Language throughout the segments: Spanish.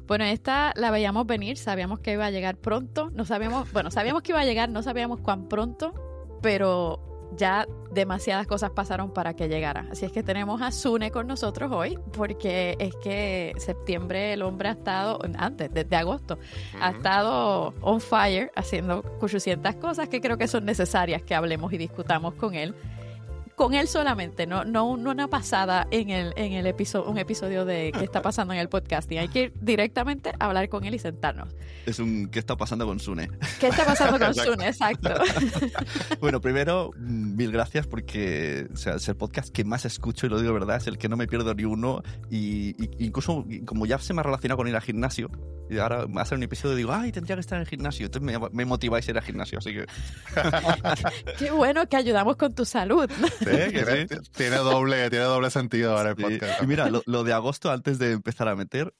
Bueno, esta la veíamos venir, sabíamos que iba a llegar pronto, sabíamos que iba a llegar, no sabíamos cuán pronto, pero ya demasiadas cosas pasaron para que llegara. Así es que tenemos a Sune con nosotros hoy, porque es que septiembre el hombre ha estado, desde agosto, ha estado on fire haciendo 800 cosas que creo que son necesarias que hablemos y discutamos con él. Con él solamente, no una pasada en el episodio, un episodio de qué está pasando en el podcasting. Hay que ir directamente a hablar con él y sentarnos. Es un ¿qué está pasando con Sune? ¿Qué está pasando con Sune? Exacto. Bueno, primero, mil gracias porque es el podcast que más escucho, y lo digo de verdad, es el que no me pierdo ni uno. Y incluso, como ya se me ha relacionado con ir al gimnasio, y ahora va a ser un episodio y digo, ay, tendría que estar en el gimnasio. Entonces me motiváis a ir al gimnasio, así que... Qué bueno que ayudamos con tu salud. Sí, que sí. Tiene doble sentido ahora el podcast. Y mira, lo de agosto, antes de empezar a meter,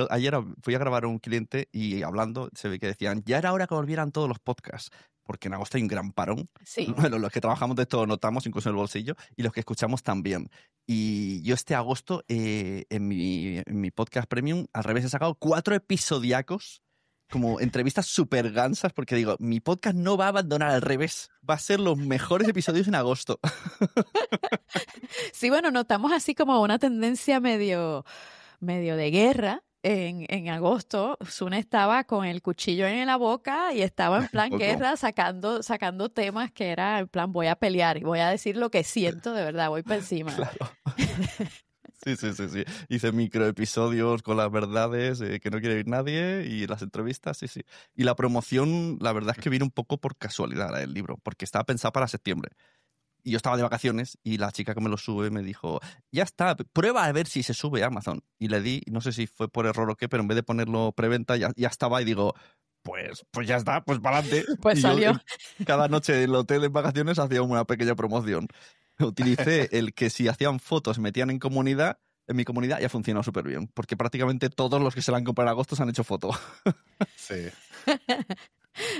ayer fui a grabar a un cliente y hablando, se ve que decían, ya era hora que volvieran todos los podcasts, porque en agosto hay un gran parón. Sí. Bueno, los que trabajamos de esto lo notamos, incluso en el bolsillo, y los que escuchamos también. Y yo este agosto, en mi podcast premium, al revés, he sacado 4 episodiacos, como entrevistas súper gansas, porque digo, mi podcast no va a abandonar, al revés, va a ser los mejores episodios en agosto. Sí, bueno, notamos así como una tendencia medio de guerra. En agosto, Sune estaba con el cuchillo en la boca y estaba en plan guerra, sacando temas que era en plan voy a pelear y voy a decir lo que siento de verdad, voy para encima. Claro. Sí. Hice microepisodios con las verdades que no quiere oír nadie y las entrevistas, sí. Y la promoción, la verdad es que vino un poco por casualidad el libro, porque estaba pensado para septiembre. Y yo estaba de vacaciones y la chica que me lo sube me dijo, ya está, prueba a ver si se sube a Amazon. Y le di, no sé si fue por error o qué, pero en vez de ponerlo preventa ya estaba y digo, pues ya está, pues para adelante. Pues y salió. Yo, cada noche en el hotel en vacaciones hacía una pequeña promoción. Utilicé el que si hacían fotos se metían en mi comunidad, y ha funcionado súper bien, porque prácticamente todos los que se la han comprado en agosto se han hecho foto. Sí.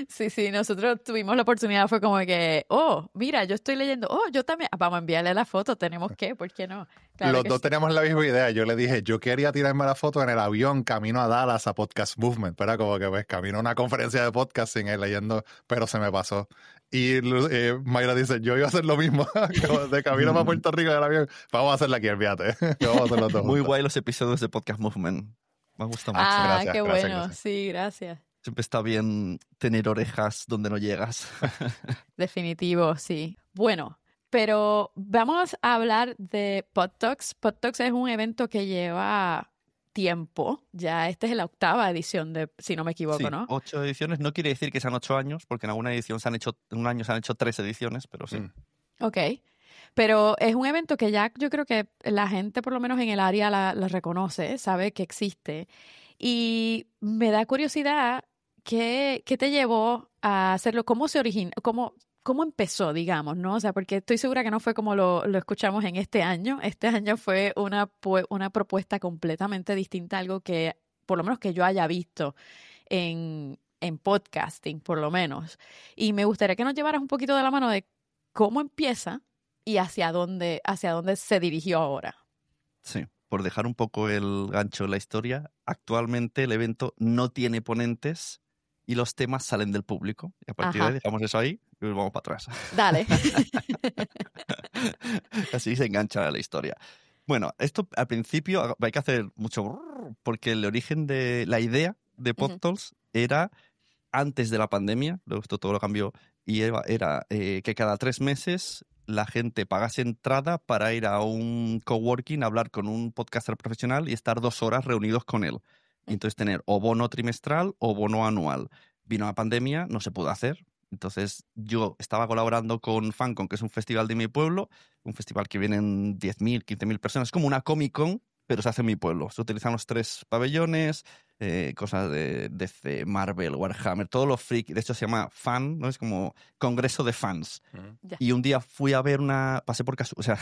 Sí, nosotros tuvimos la oportunidad, fue como que, mira, yo estoy leyendo, yo también, vamos a enviarle la foto, tenemos que, ¿por qué no? Claro Los que dos sí. teníamos la misma idea. Yo le dije, yo quería tirarme la foto en el avión camino a Dallas a Podcast Movement, pero como que pues camino a una conferencia de podcasting leyendo, pero se me pasó. Y Mayra dice, yo iba a hacer lo mismo, de camino para Puerto Rico en el avión, vamos a hacerla aquí, olvídate. Vamos a hacerlo todo Muy juntos. guay los episodios de Podcast Movement. Me gusta mucho. Gracias, Qué gracias, bueno, gracias. sí, gracias. Siempre está bien tener orejas donde no llegas. Definitivo, sí. Bueno, pero vamos a hablar de PodTalks. PodTalks es un evento que lleva tiempo. Ya esta es la 8ª edición, si no me equivoco, Sí, ¿no? 8 ediciones. No quiere decir que sean 8 años, porque en alguna edición un año se han hecho 3 ediciones, pero sí. Ok. Pero es un evento que ya yo creo que la gente, por lo menos en el área, la reconoce, sabe que existe. Y me da curiosidad, ¿qué te llevó a hacerlo? ¿Cómo se originó? ¿Cómo empezó, digamos, no? O sea, porque estoy segura que no fue como lo escuchamos en este año. Este año fue una propuesta completamente distinta, algo que, por lo menos que yo haya visto en podcasting, por lo menos. Y me gustaría que nos llevaras un poquito de la mano de cómo empieza y hacia dónde se dirigió ahora. Sí, por dejar un poco el gancho en la historia, actualmente el evento no tiene ponentes y los temas salen del público. Y a partir de ahí dejamos eso ahí y nos vamos para atrás. Dale. Así se engancha la historia. Bueno, esto al principio hay que hacer mucho porque el origen de la idea de PodTalks era antes de la pandemia, luego esto todo lo cambió, y era que cada 3 meses la gente pagase entrada para ir a un coworking, hablar con un podcaster profesional y estar 2 horas reunidos con él. Y entonces tener o bono trimestral o bono anual. Vino la pandemia, no se pudo hacer. Entonces yo estaba colaborando con FanCon, que es un festival de mi pueblo, un festival que vienen 10.000, 15.000 personas, es como una Comic Con, pero se hace en mi pueblo. Se utilizan los 3 pabellones, cosas de DC, Marvel, Warhammer, todos los freaks. De hecho se llama Fan, ¿no? Es como congreso de fans. Y un día fui a ver pasé por o sea,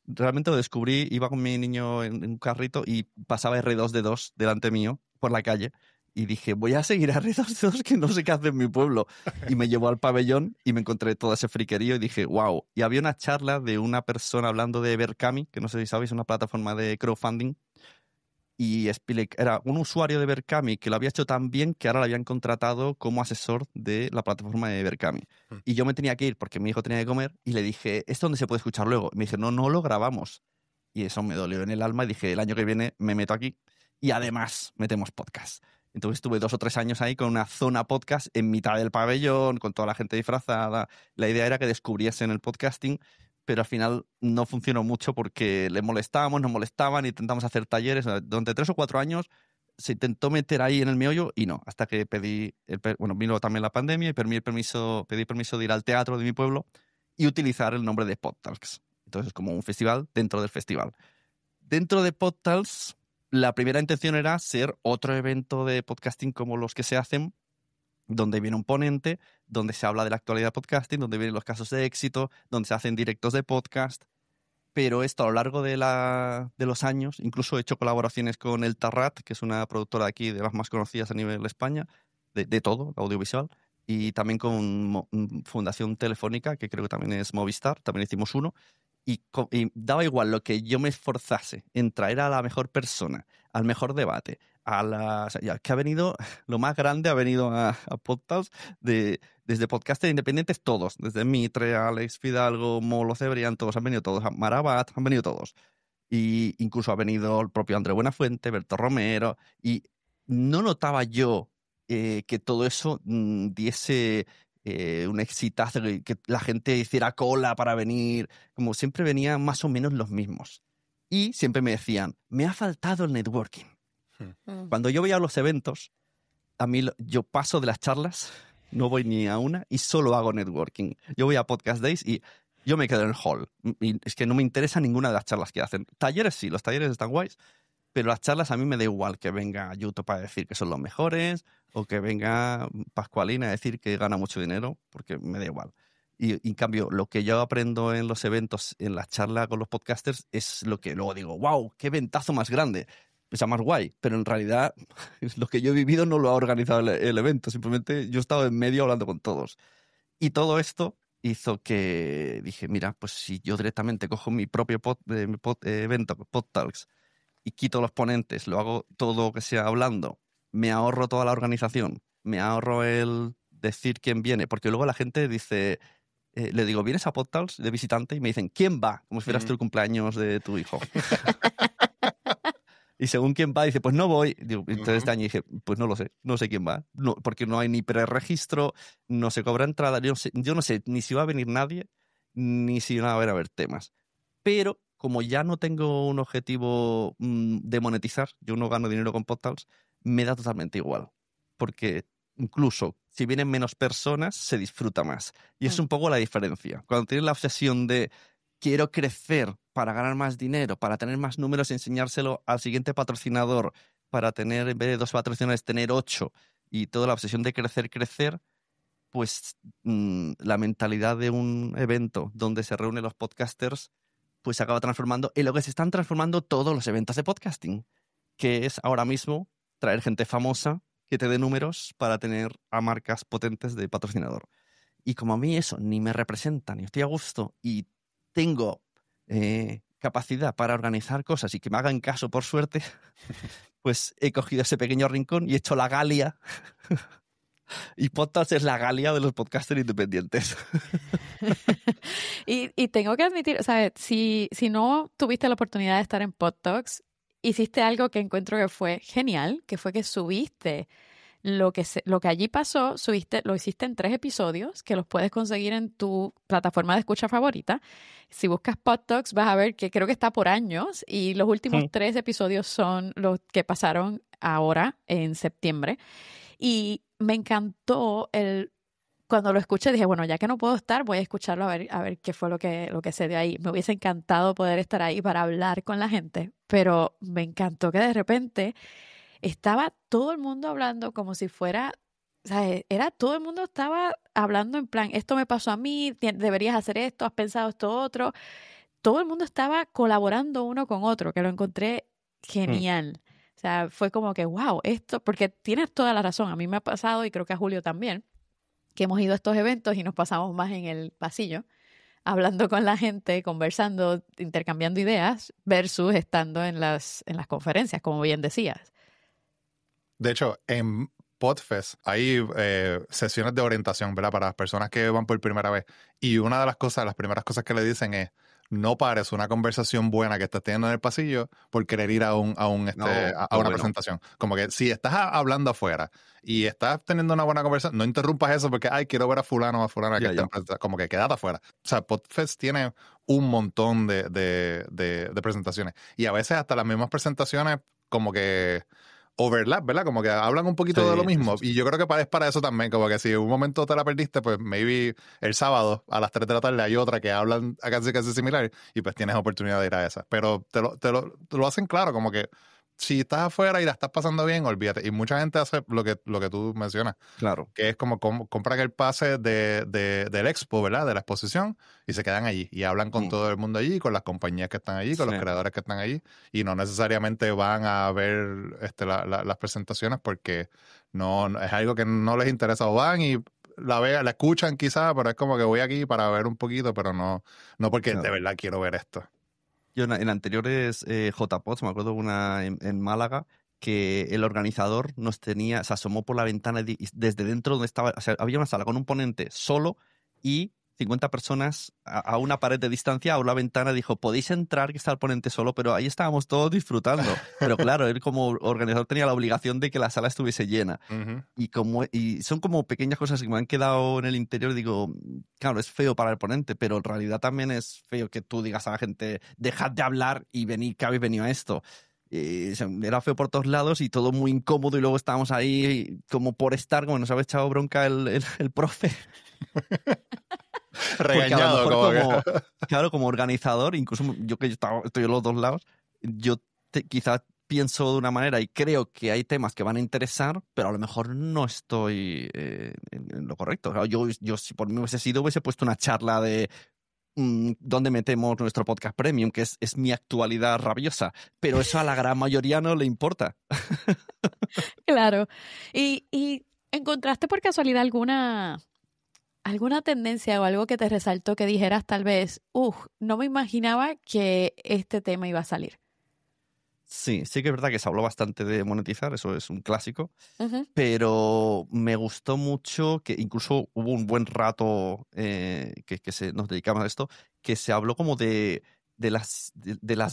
realmente lo descubrí, iba con mi niño en un carrito y pasaba R2D2 delante mío por la calle. Y dije, voy a seguir a R2D2 que no sé qué hace en mi pueblo. Y me llevó al pabellón y me encontré todo ese friquerío y dije, wow. Y había una charla de una persona hablando de Berkami, que no sé si sabéis, una plataforma de crowdfunding. y era un usuario de Berkami que lo había hecho tan bien que ahora lo habían contratado como asesor de la plataforma de Berkami. Y yo me tenía que ir porque mi hijo tenía que comer y le dije, ¿esto dónde se puede escuchar luego? Y me dice, no lo grabamos. Y eso me dolió en el alma y dije, el año que viene me meto aquí y además metemos podcast. Entonces estuve 2 o 3 años ahí con una zona podcast en mitad del pabellón, con toda la gente disfrazada. La idea era que descubriesen el podcasting, pero al final no funcionó mucho porque les molestábamos, nos molestaban, intentamos hacer talleres. Durante 3 o 4 años se intentó meter ahí en el meollo y no, hasta que vino también la pandemia y pedí permiso de ir al teatro de mi pueblo y utilizar el nombre de PodTalks. Entonces, como un festival dentro del festival. Dentro de PodTalks, la primera intención era ser otro evento de podcasting como los que se hacen, donde viene un ponente, donde se habla de la actualidad de podcasting, donde vienen los casos de éxito, donde se hacen directos de podcast. Pero esto a lo largo de los años, incluso he hecho colaboraciones con El Tarrat, que es una productora de aquí de las más conocidas a nivel de España, de todo, audiovisual, y también con Fundación Telefónica, que creo que también es Movistar, también hicimos uno. Y daba igual lo que yo me esforzase en traer a la mejor persona, al mejor debate, que ha venido, lo más grande ha venido a podcasts desde podcasters independientes todos, desde Mitre, Alex Fidalgo, Molo Cebrián, todos han venido todos, Marabat, han venido todos. Y incluso ha venido el propio André Buenafuente, Berto Romero, y no notaba yo que todo eso diese un exitazo, que la gente hiciera cola para venir, como siempre venían más o menos los mismos. Y siempre me decían, me ha faltado el networking. Cuando yo voy a los eventos, yo paso de las charlas, no voy ni a una y solo hago networking. Yo voy a Podcast Days y yo me quedo en el hall. Y es que no me interesa ninguna de las charlas que hacen. Talleres sí, los talleres están guays, pero las charlas a mí me da igual que venga YouTube a decir que son los mejores o que venga Pascualina a decir que gana mucho dinero, porque me da igual. Y en cambio, lo que yo aprendo en los eventos, en las charlas con los podcasters, es lo que luego digo, wow, qué ventazo más grande. Es más guay, pero en realidad lo que yo he vivido no lo ha organizado el evento, simplemente yo he estado en medio hablando con todos. Y todo esto hizo que dije, mira, pues si yo directamente cojo mi propio evento, PodTalks, y quito los ponentes, lo hago todo que sea hablando, me ahorro toda la organización, me ahorro el decir quién viene, porque luego la gente dice, le digo, ¿vienes a PodTalks de visitante? Y me dicen, ¿quién va? Como si fueras tú el cumpleaños de tu hijo. Y según quién va, dice, pues no voy. Digo, entonces este año dije, pues no sé, no sé quién va. No, porque no hay ni preregistro, no se cobra entrada, yo no sé ni si va a venir nadie, ni si van a haber temas. Pero como ya no tengo un objetivo de monetizar, yo no gano dinero con PodTalks, me da totalmente igual. Porque incluso si vienen menos personas, se disfruta más. Y es un poco la diferencia. Cuando tienes la obsesión de quiero crecer para ganar más dinero, para tener más números y enseñárselo al siguiente patrocinador, para tener, en vez de 2 patrocinadores, tener 8, y toda la obsesión de crecer, pues la mentalidad de un evento donde se reúnen los podcasters, pues se acaba transformando en lo que se están transformando todos los eventos de podcasting, que es ahora mismo traer gente famosa que te dé números para tener a marcas potentes de patrocinador. Y como a mí eso ni me representa, ni estoy a gusto, y tengo capacidad para organizar cosas y que me hagan caso por suerte, pues he cogido ese pequeño rincón y he hecho la Galia. Y Podtalks es la Galia de los podcasters independientes. Y tengo que admitir, o sea, si no tuviste la oportunidad de estar en Podtalks, hiciste algo que encuentro que fue genial, que fue que subiste lo que allí pasó, lo hiciste en 3 episodios que los puedes conseguir en tu plataforma de escucha favorita. Si buscas PodTalks vas a ver que creo que está por años y los últimos 3 episodios son los que pasaron ahora en septiembre. Y me encantó cuando lo escuché dije, bueno, ya que no puedo estar, voy a escucharlo a ver qué fue lo que se dio ahí. Me hubiese encantado poder estar ahí para hablar con la gente, pero me encantó que de repente estaba todo el mundo hablando como si fuera, o sea, todo el mundo estaba hablando en plan, esto me pasó a mí, deberías hacer esto, has pensado esto otro. Todo el mundo estaba colaborando uno con otro, que lo encontré genial. O sea, fue como que, wow, porque tienes toda la razón. A mí me ha pasado, y creo que a Julio también, que hemos ido a estos eventos y nos pasamos más en el pasillo hablando con la gente, conversando, intercambiando ideas, versus estando en las conferencias, como bien decías. De hecho, en Podfest hay sesiones de orientación, ¿verdad? Para las personas que van por primera vez. Y una de las primeras cosas que le dicen es, no pares una conversación buena que estás teniendo en el pasillo por querer ir a una presentación. Como que si estás hablando afuera y estás teniendo una buena conversación, no interrumpas eso porque, ay, quiero ver a fulano o a fulana que está en presentación. Como que quédate afuera. O sea, Podfest tiene un montón de presentaciones. Y a veces hasta las mismas presentaciones como que overlap, ¿verdad? Como que hablan un poquito de lo mismo. Y yo creo que es para eso también, como que si en un momento te la perdiste, pues maybe el sábado a las 3 de la tarde hay otra que hablan casi similar y pues tienes oportunidad de ir a esa. Pero te lo hacen claro, como que si estás afuera y la estás pasando bien, olvídate. Y mucha gente hace lo que tú mencionas. Claro. Que es como compran el pase del expo, ¿verdad? De la exposición y se quedan allí y hablan con todo el mundo allí, con las compañías que están allí, con los creadores que están allí y no necesariamente van a ver las presentaciones porque no es algo que no les interesa o van y la escuchan quizás, pero es como que voy aquí para ver un poquito, pero no porque de verdad quiero ver esto. Yo en anteriores JPODs, me acuerdo una en Málaga, que el organizador se asomó por la ventana y desde dentro donde estaba, o sea, había una sala con un ponente solo y 50 personas a una pared de distancia, a una ventana, dijo, podéis entrar, que está el ponente solo, pero ahí estábamos todos disfrutando. Pero claro, él como organizador tenía la obligación de que la sala estuviese llena. Uh-huh. Y son como pequeñas cosas que me han quedado en el interior. Digo, claro, es feo para el ponente, pero en realidad también es feo que tú digas a la gente, dejad de hablar y venid, que habéis venido a esto. Era feo por todos lados y todo muy incómodo y luego estábamos ahí como por estar, como nos había echado bronca el profe. Regañado, claro, como organizador, incluso yo que estoy en los dos lados, yo quizás pienso de una manera y creo que hay temas que van a interesar, pero a lo mejor no estoy en lo correcto. O sea, yo si por mí hubiese puesto una charla de dónde metemos nuestro podcast premium, que es mi actualidad rabiosa, pero eso a la gran mayoría no le importa. Claro. ¿Y encontraste por casualidad alguna tendencia o algo que te resaltó que dijeras tal vez, no me imaginaba que este tema iba a salir? Sí que es verdad que se habló bastante de monetizar, eso es un clásico, pero me gustó mucho que incluso hubo un buen rato que nos dedicamos a esto, que se habló como de las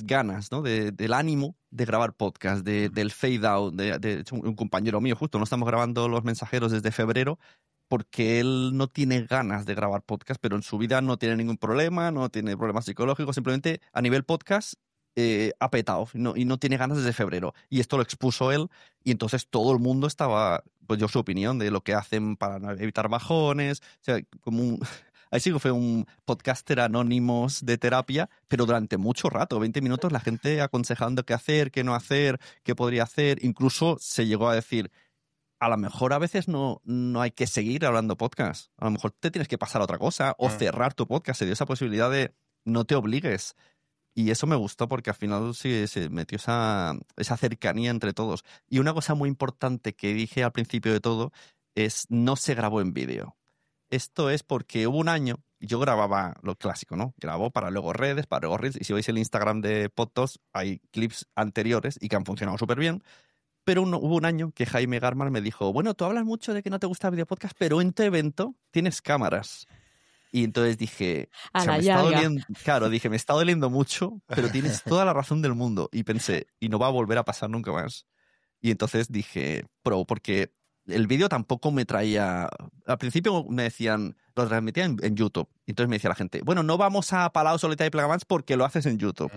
ganas, ¿no? Del ánimo de grabar podcast, del fade out. De hecho, un compañero mío, justo, no estamos grabando Los Mensajeros desde febrero, porque él no tiene ganas de grabar podcast, pero en su vida no tiene ningún problema, no tiene problemas psicológicos, simplemente a nivel podcast ha petado y no tiene ganas desde febrero. Y esto lo expuso él y entonces todo el mundo estaba, pues dio su opinión de lo que hacen para evitar bajones, o sea, ahí sí que fue un podcaster anónimos de terapia, pero durante mucho rato, 20 minutos, la gente aconsejando qué hacer, qué no hacer, qué podría hacer, incluso se llegó a decir, a lo mejor a veces no hay que seguir hablando podcast. A lo mejor te tienes que pasar a otra cosa o cerrar tu podcast. Se dio esa posibilidad de no te obligues. Y eso me gustó porque al final sí se metió esa cercanía entre todos. Y una cosa muy importante que dije al principio de todo es no se grabó en vídeo. Esto es porque hubo un año, yo grababa lo clásico, ¿no? Grabo para luego redes, para luego reels. Y si veis el Instagram de Podtos, hay clips anteriores y que han funcionado súper bien. Pero hubo un año que Jaime Garman me dijo, bueno, tú hablas mucho de que no te gusta el video podcast, pero en tu evento tienes cámaras. Y entonces dije, me está doliendo mucho, pero tienes toda la razón del mundo. Y pensé, y no va a volver a pasar nunca más. Y entonces dije, porque el vídeo tampoco me traía... Al principio me decían, lo transmitía en YouTube. Y entonces me decía la gente, bueno, no vamos a Palau, Solitaire y Plegamans porque lo haces en YouTube.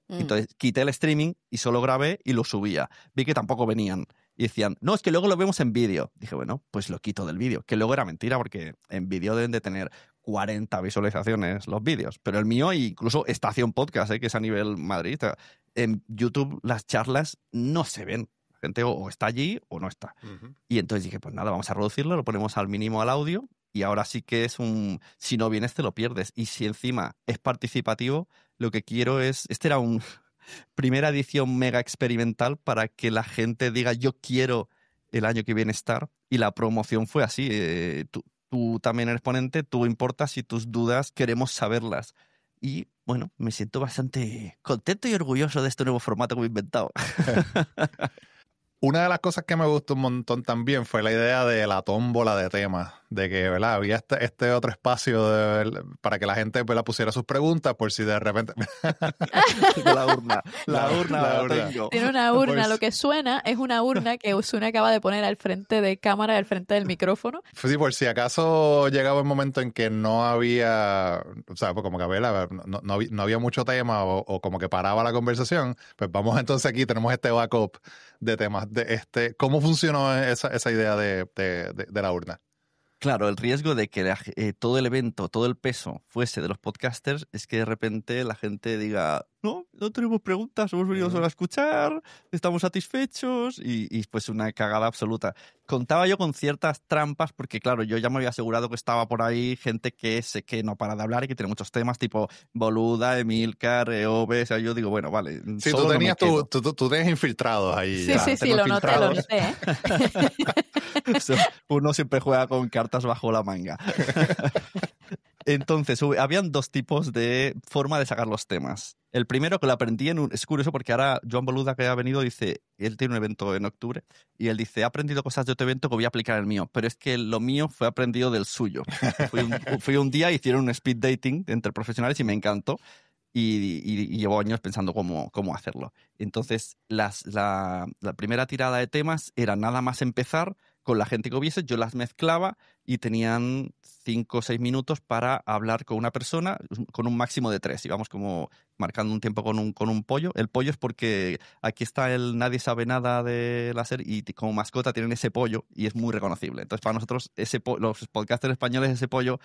Entonces quité el streaming y solo grabé y lo subía. Vi que tampoco venían. Y decían, no, es que luego lo vemos en vídeo. Dije, bueno, pues lo quito del vídeo. Que luego era mentira porque en vídeo deben de tener 40 visualizaciones los vídeos. Pero el mío, incluso Estación Podcast, que es a nivel Madrid, en YouTube las charlas no se ven. La gente o está allí o no está. Y entonces dije, pues nada, vamos a reducirlo, lo ponemos al mínimo al audio y ahora sí que es si no vienes te lo pierdes. Y si encima es participativo, lo que quiero es... Este era un primera edición mega experimental para que la gente diga yo quiero el año que viene estar y la promoción fue así. tú también eres ponente, tú importas y tus dudas queremos saberlas. Y bueno, me siento bastante contento y orgulloso de este nuevo formato que he inventado. Una de las cosas que me gustó un montón también fue la idea de la tómbola de temas, de que, ¿verdad? Había este otro espacio para que la gente, ¿verdad?, pusiera sus preguntas por si de repente... La urna. La urna. Tengo. Tiene una urna, Pues- lo que suena es una urna que Usune acaba de poner al frente de cámara y al frente del micrófono. Sí, por si acaso llegaba un momento en que no había, o sea, pues como que no había mucho tema o como que paraba la conversación, pues vamos entonces aquí, tenemos este backup de temas. ¿Cómo funcionó esa idea de la urna? Claro, el riesgo de que todo el evento, todo el peso fuese de los podcasters es que de repente la gente diga, no tenemos preguntas, hemos venido solo a escuchar, estamos satisfechos y pues una cagada absoluta. Contaba yo con ciertas trampas porque, claro, yo ya me había asegurado que estaba por ahí gente que sé que no para de hablar y que tiene muchos temas, tipo Boluda, Emilcar, Eove, o sea, yo digo, bueno, vale. Sí, solo tú tenías no me quedo. tú tenías infiltrados ahí. Sí, ya. sí, tengo lo noté, filtrados. ¿eh? Uno siempre juega con cartas bajo la manga. Entonces, habían dos tipos de forma de sacar los temas. El primero que lo aprendí es curioso porque ahora Joan Boluda, que ha venido, dice, él tiene un evento en octubre y él dice, he aprendido cosas de otro evento que voy a aplicar en el mío, pero es que lo mío fue aprendido del suyo. Fui un día, hicieron un speed dating entre profesionales y me encantó. Y llevo años pensando cómo hacerlo. Entonces, la primera tirada de temas era nada más empezar con la gente que hubiese, yo las mezclaba y tenían 5 o 6 minutos para hablar con una persona con un máximo de 3. Íbamos como marcando un tiempo con un pollo. El pollo es porque aquí está el Nadie Sabe Nada de la serie y como mascota tienen ese pollo y es muy reconocible. Entonces, para nosotros, los podcasters españoles, ese pollo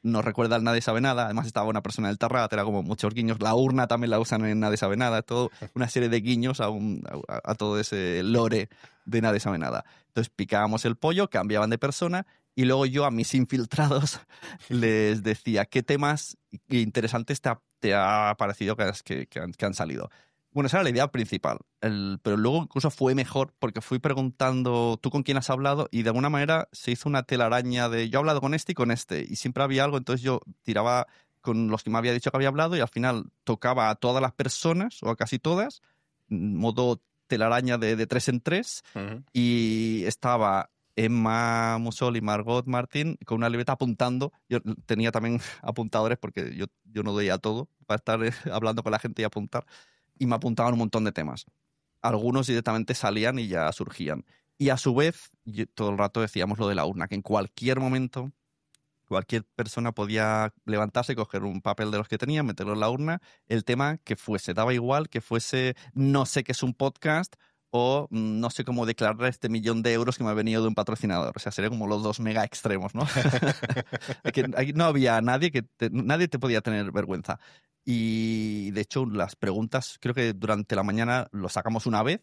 nos recuerda al Nadie Sabe Nada. Además estaba una persona del Terrat, era como muchos guiños. La urna también la usan en Nadie Sabe Nada. Todo una serie de guiños a todo ese lore de Nadie Sabe Nada. Entonces picábamos el pollo, cambiaban de persona y luego yo a mis infiltrados les decía qué temas interesantes te ha parecido que han salido. Bueno, esa era la idea principal, pero luego incluso fue mejor porque fui preguntando tú con quién has hablado y de alguna manera se hizo una telaraña de yo he hablado con este y con este y siempre había algo, entonces yo tiraba con los que me había dicho que había hablado y al final tocaba a todas las personas o a casi todas, modo telaraña de 3 en 3 y estaba Emma Musol y Margot Martín con una libreta apuntando. Yo tenía también apuntadores porque yo no doy a todo para estar hablando con la gente y apuntar. Y me apuntaban un montón de temas. Algunos directamente salían y ya surgían. Y a su vez, todo el rato decíamos lo de la urna, que en cualquier momento cualquier persona podía levantarse, coger un papel de los que tenía, meterlo en la urna, el tema que fuese. Daba igual que fuese no sé qué es un podcast o no sé cómo declarar este 1.000.000 de euros que me ha venido de un patrocinador. O sea, serían como los dos mega extremos, ¿no? Aquí no había nadie nadie te podía tener vergüenza. Y de hecho, las preguntas, creo que durante la mañana lo sacamos una vez,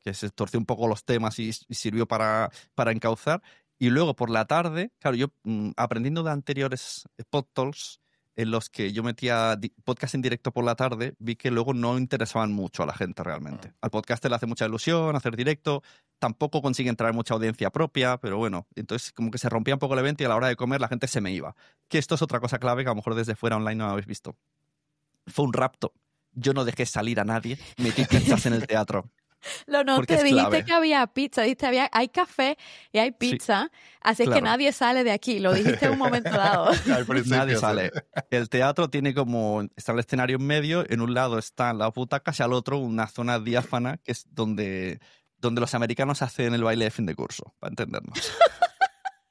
que se torció un poco los temas y sirvió para encauzar. Y luego por la tarde, claro, yo aprendiendo de anteriores podtalks en los que yo metía podcast en directo por la tarde, vi que luego no interesaban mucho a la gente realmente. Al podcaster le hace mucha ilusión hacer directo, tampoco consiguen traer mucha audiencia propia, pero bueno, entonces como que se rompía un poco el evento y a la hora de comer la gente se me iba. Que esto es otra cosa clave que a lo mejor desde fuera online no habéis visto. Fue un rapto. Yo no dejé salir a nadie, metí pizzas en el teatro. Lo Porque noté, es dijiste clave. que había pizza, dijiste hay café y hay pizza, así es que claro. nadie sale de aquí, lo dijiste en un momento dado. Al principio, Nadie sí. sale. El teatro tiene está el escenario en medio, en un lado están las butacas y al otro una zona diáfana que es donde los americanos hacen el baile de fin de curso, para entendernos.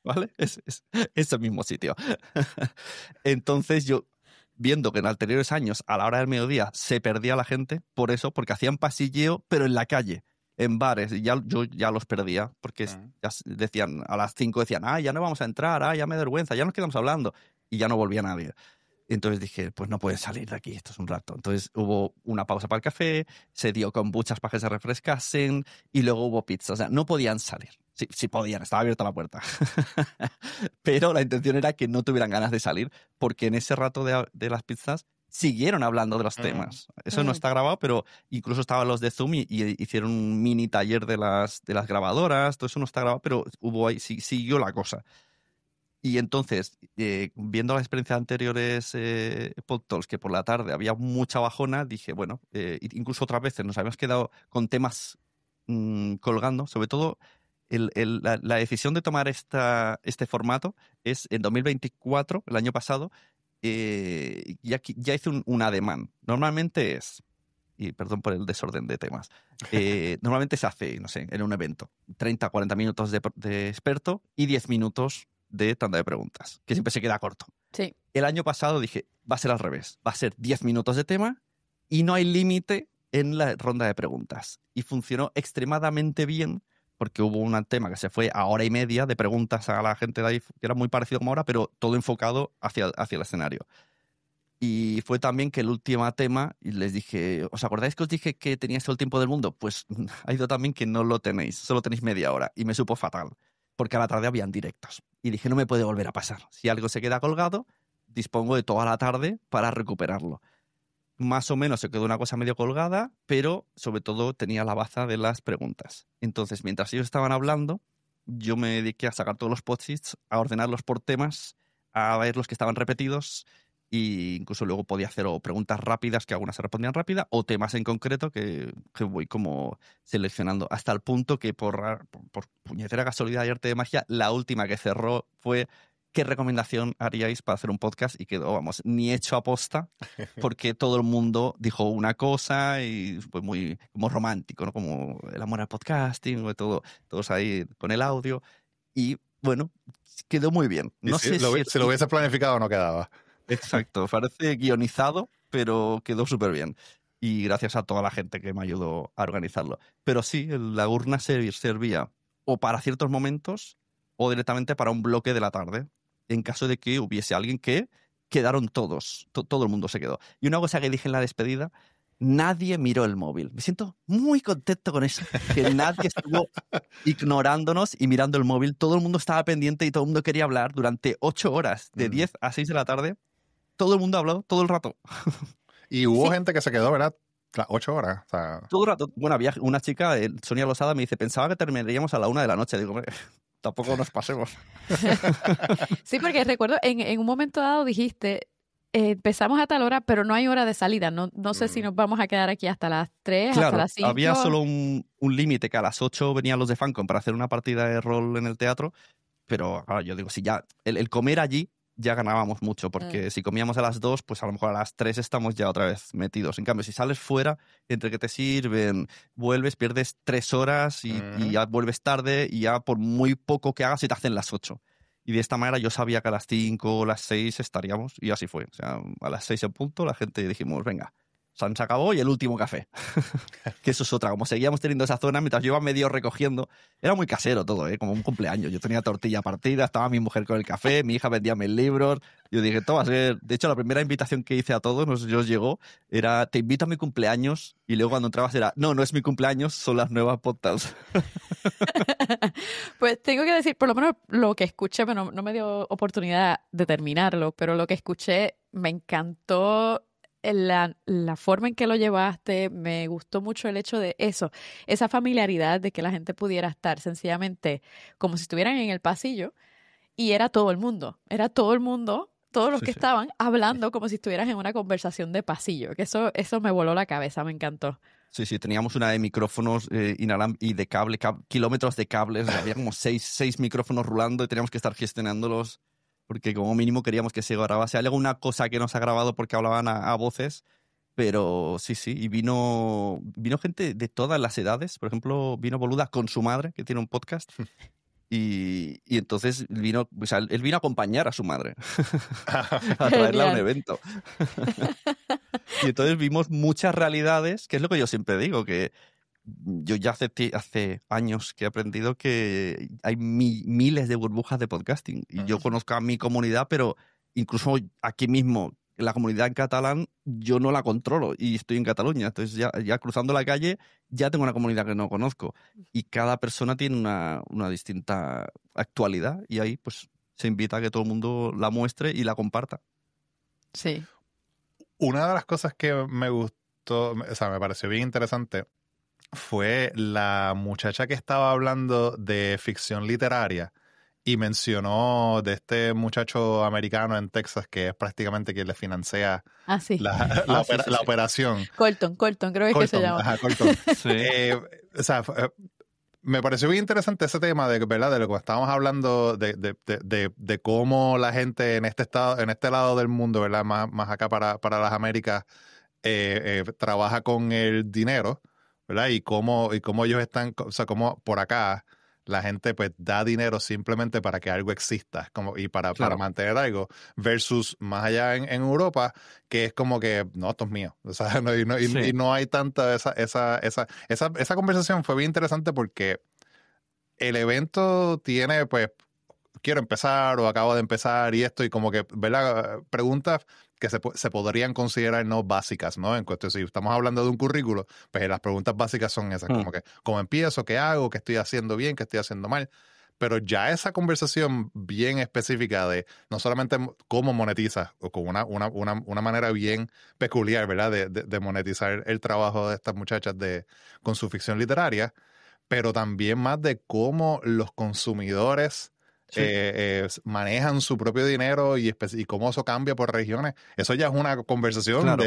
¿Vale? Es el mismo sitio. Entonces yo, viendo que en anteriores años, a la hora del mediodía, se perdía la gente, por eso, porque hacían pasilleo, pero en la calle, en bares, y yo ya los perdía, porque ya decían, a las 5 decían, ya no vamos a entrar, ya me da vergüenza, ya nos quedamos hablando, y ya no volvía nadie. Entonces dije, pues no pueden salir de aquí, esto es un rato. Entonces hubo una pausa para el café, se dio kombuchas para que se refrescasen, y luego hubo pizza, o sea, no podían salir. Sí podían, estaba abierta la puerta. Pero la intención era que no tuvieran ganas de salir, porque en ese rato de las pizzas siguieron hablando de los temas. Eso no está grabado, pero incluso estaban los de Zoom y hicieron un mini taller de las grabadoras. Todo eso no está grabado, pero hubo ahí, siguió la cosa. Y entonces, viendo las experiencias anteriores PodTalks, que por la tarde había mucha bajona, dije, bueno, incluso otras veces nos habíamos quedado con temas colgando. Sobre todo, la decisión de tomar este formato es en 2024, el año pasado, ya hice un ademán. Normalmente es, y perdón por el desorden de temas, normalmente se hace, no sé, en un evento, 30 o 40 minutos de experto y 10 minutos de tanda de preguntas, que siempre se queda corto. Sí. El año pasado dije, va a ser al revés, va a ser 10 minutos de tema y no hay límite en la ronda de preguntas. Y funcionó extremadamente bien porque hubo un tema que se fue a hora y media de preguntas a la gente de ahí, que era muy parecido como ahora, pero todo enfocado hacia el escenario. Y fue también que el último tema, y les dije, ¿os acordáis que os dije que teníais todo el tiempo del mundo? Pues ha ido también que no lo tenéis, solo tenéis media hora. Y me supo fatal, porque a la tarde habían directos. Y dije, no me puede volver a pasar. Si algo se queda colgado, dispongo de toda la tarde para recuperarlo. Más o menos se quedó una cosa medio colgada, pero sobre todo tenía la baza de las preguntas. Entonces, mientras ellos estaban hablando, yo me dediqué a sacar todos los post-its, a ordenarlos por temas, a ver los que estaban repetidos, e incluso luego podía hacer o preguntas rápidas, que algunas se respondían rápida, o temas en concreto que voy como seleccionando. Hasta el punto que por puñetera casualidad y arte de magia, la última que cerró fue ¿qué recomendación haríais para hacer un podcast? Y quedó, vamos, ni hecho aposta, porque todo el mundo dijo una cosa y fue muy como romántico, ¿no? Como el amor al podcasting, todos ahí con el audio. Y bueno, quedó muy bien. No sé si lo hubiese planificado no quedaba. Exacto, parece guionizado, pero quedó súper bien. Y gracias a toda la gente que me ayudó a organizarlo. Pero sí, la urna servía o para ciertos momentos o directamente para un bloque de la tarde, en caso de que hubiese alguien que quedaron todos, todo el mundo se quedó. Y una cosa que dije en la despedida, nadie miró el móvil. Me siento muy contento con eso, que nadie estuvo ignorándonos y mirando el móvil. Todo el mundo estaba pendiente y todo el mundo quería hablar durante 8 horas, de 10 a 6 de la tarde. Todo el mundo habló todo el rato. Y hubo gente que se quedó, ¿verdad? Las 8 horas. O sea... Todo el rato. Bueno, había una chica, Sonia Losada, me dice, pensaba que terminaríamos a la 1 de la noche. Digo, tampoco nos pasemos. Sí, porque recuerdo, en un momento dado dijiste, empezamos a tal hora, pero no hay hora de salida. No sé si nos vamos a quedar aquí hasta las 3, claro, hasta las 5. Había solo un límite, que a las 8 venían los de Fancom para hacer una partida de rol en el teatro, pero ahora yo digo, si ya el comer allí ya ganábamos mucho, porque si comíamos a las 2, pues a lo mejor a las 3 estamos ya otra vez metidos. En cambio, si sales fuera, entre que te sirven, vuelves, pierdes 3 horas y ya vuelves tarde y ya por muy poco que hagas se te hacen las 8. Y de esta manera yo sabía que a las 5 o las 6 estaríamos y así fue. O sea, a las 6 en punto la gente dijimos, venga, se acabó y el último café. Que eso es otra. Como seguíamos teniendo esa zona, mientras yo iba medio recogiendo, era muy casero todo, como un cumpleaños. Yo tenía tortilla partida, estaba mi mujer con el café, mi hija vendía mis libros. Yo dije, todo va a ser... De hecho, la primera invitación que hice a todos, no sé si os llegó, era, te invito a mi cumpleaños. Y luego cuando entrabas era, no es mi cumpleaños, son las nuevas podcasts. Pues tengo que decir, por lo menos lo que escuché, bueno, no me dio oportunidad de terminarlo, pero lo que escuché me encantó. La forma en que lo llevaste, me gustó mucho el hecho de eso, esa familiaridad de que la gente pudiera estar sencillamente como si estuvieran en el pasillo y era todo el mundo, todos los que estaban hablando como si estuvieras en una conversación de pasillo, que eso me voló la cabeza, me encantó. Sí, teníamos una de micrófonos y de kilómetros de cables, había como seis micrófonos rulando y teníamos que estar gestionándolos. Porque como mínimo queríamos que se grabase. Hay alguna cosa que nos ha grabado porque hablaban a voces, pero sí, y vino gente de todas las edades. Por ejemplo, vino Boluda con su madre, que tiene un podcast, y entonces vino, o sea, él vino a acompañar a su madre, a traerla a un evento. Y entonces vimos muchas realidades, que es lo que yo siempre digo, que yo ya hace años que he aprendido que hay miles de burbujas de podcasting. Y yo conozco a mi comunidad, pero incluso aquí mismo, la comunidad en catalán, yo no la controlo y estoy en Cataluña. Entonces ya cruzando la calle ya tengo una comunidad que no conozco. Y cada persona tiene una distinta actualidad y ahí pues se invita a que todo el mundo la muestre y la comparta. Sí. Una de las cosas que me gustó, o sea, me pareció bien interesante, fue la muchacha que estaba hablando de ficción literaria y mencionó de este muchacho americano en Texas que es prácticamente quien le financia Sí. la operación. Colton, creo que se llama. Ajá, Colton. Sí. O sea, me pareció bien interesante ese tema de, ¿verdad? De lo que estábamos hablando de cómo la gente en este estado, en este lado del mundo, ¿verdad? Más acá para las Américas, trabaja con el dinero, ¿verdad? Y cómo ellos están, o sea, cómo por acá la gente pues da dinero simplemente para que algo exista y para mantener algo, versus más allá en Europa, que es como que, no, esto es mío. O sea, y no hay tanta esa conversación fue bien interesante porque el evento tiene, pues, quiero empezar o acabo de empezar y esto, y como que, ¿verdad? Preguntas que se podrían considerar no básicas, ¿no? En cuestión, si estamos hablando de un currículo, pues las preguntas básicas son esas, como que, ¿cómo empiezo? ¿Qué hago? ¿Qué estoy haciendo bien? ¿Qué estoy haciendo mal? Pero ya esa conversación bien específica de no solamente cómo monetizas, o con una manera bien peculiar, ¿verdad? De monetizar el trabajo de estas muchachas con su ficción literaria, pero también más de cómo los consumidores manejan su propio dinero y cómo eso cambia por regiones. Eso ya es una conversación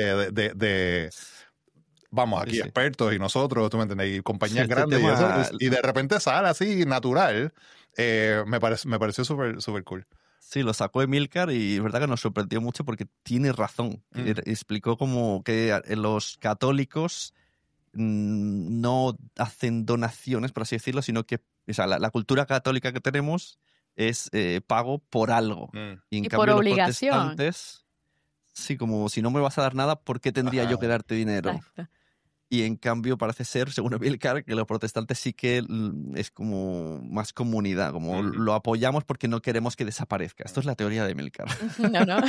vamos, aquí expertos y nosotros, tú me entiendes, y compañías grandes y de repente sale así natural. Me pareció súper súper cool. Sí, lo sacó Emilcar y es verdad que nos sorprendió mucho porque tiene razón. Explicó como que los católicos no hacen donaciones, por así decirlo, sino que la cultura católica que tenemos es pago por algo. Y en cambio por los obligación. protestantes, sí, como si no me vas a dar nada, ¿por qué tendría yo que darte dinero? Exacto. Y en cambio parece ser, según Emilcar, que los protestantes sí que es como más comunidad, como lo apoyamos porque no queremos que desaparezca. Esto es la teoría de Emilcar. No.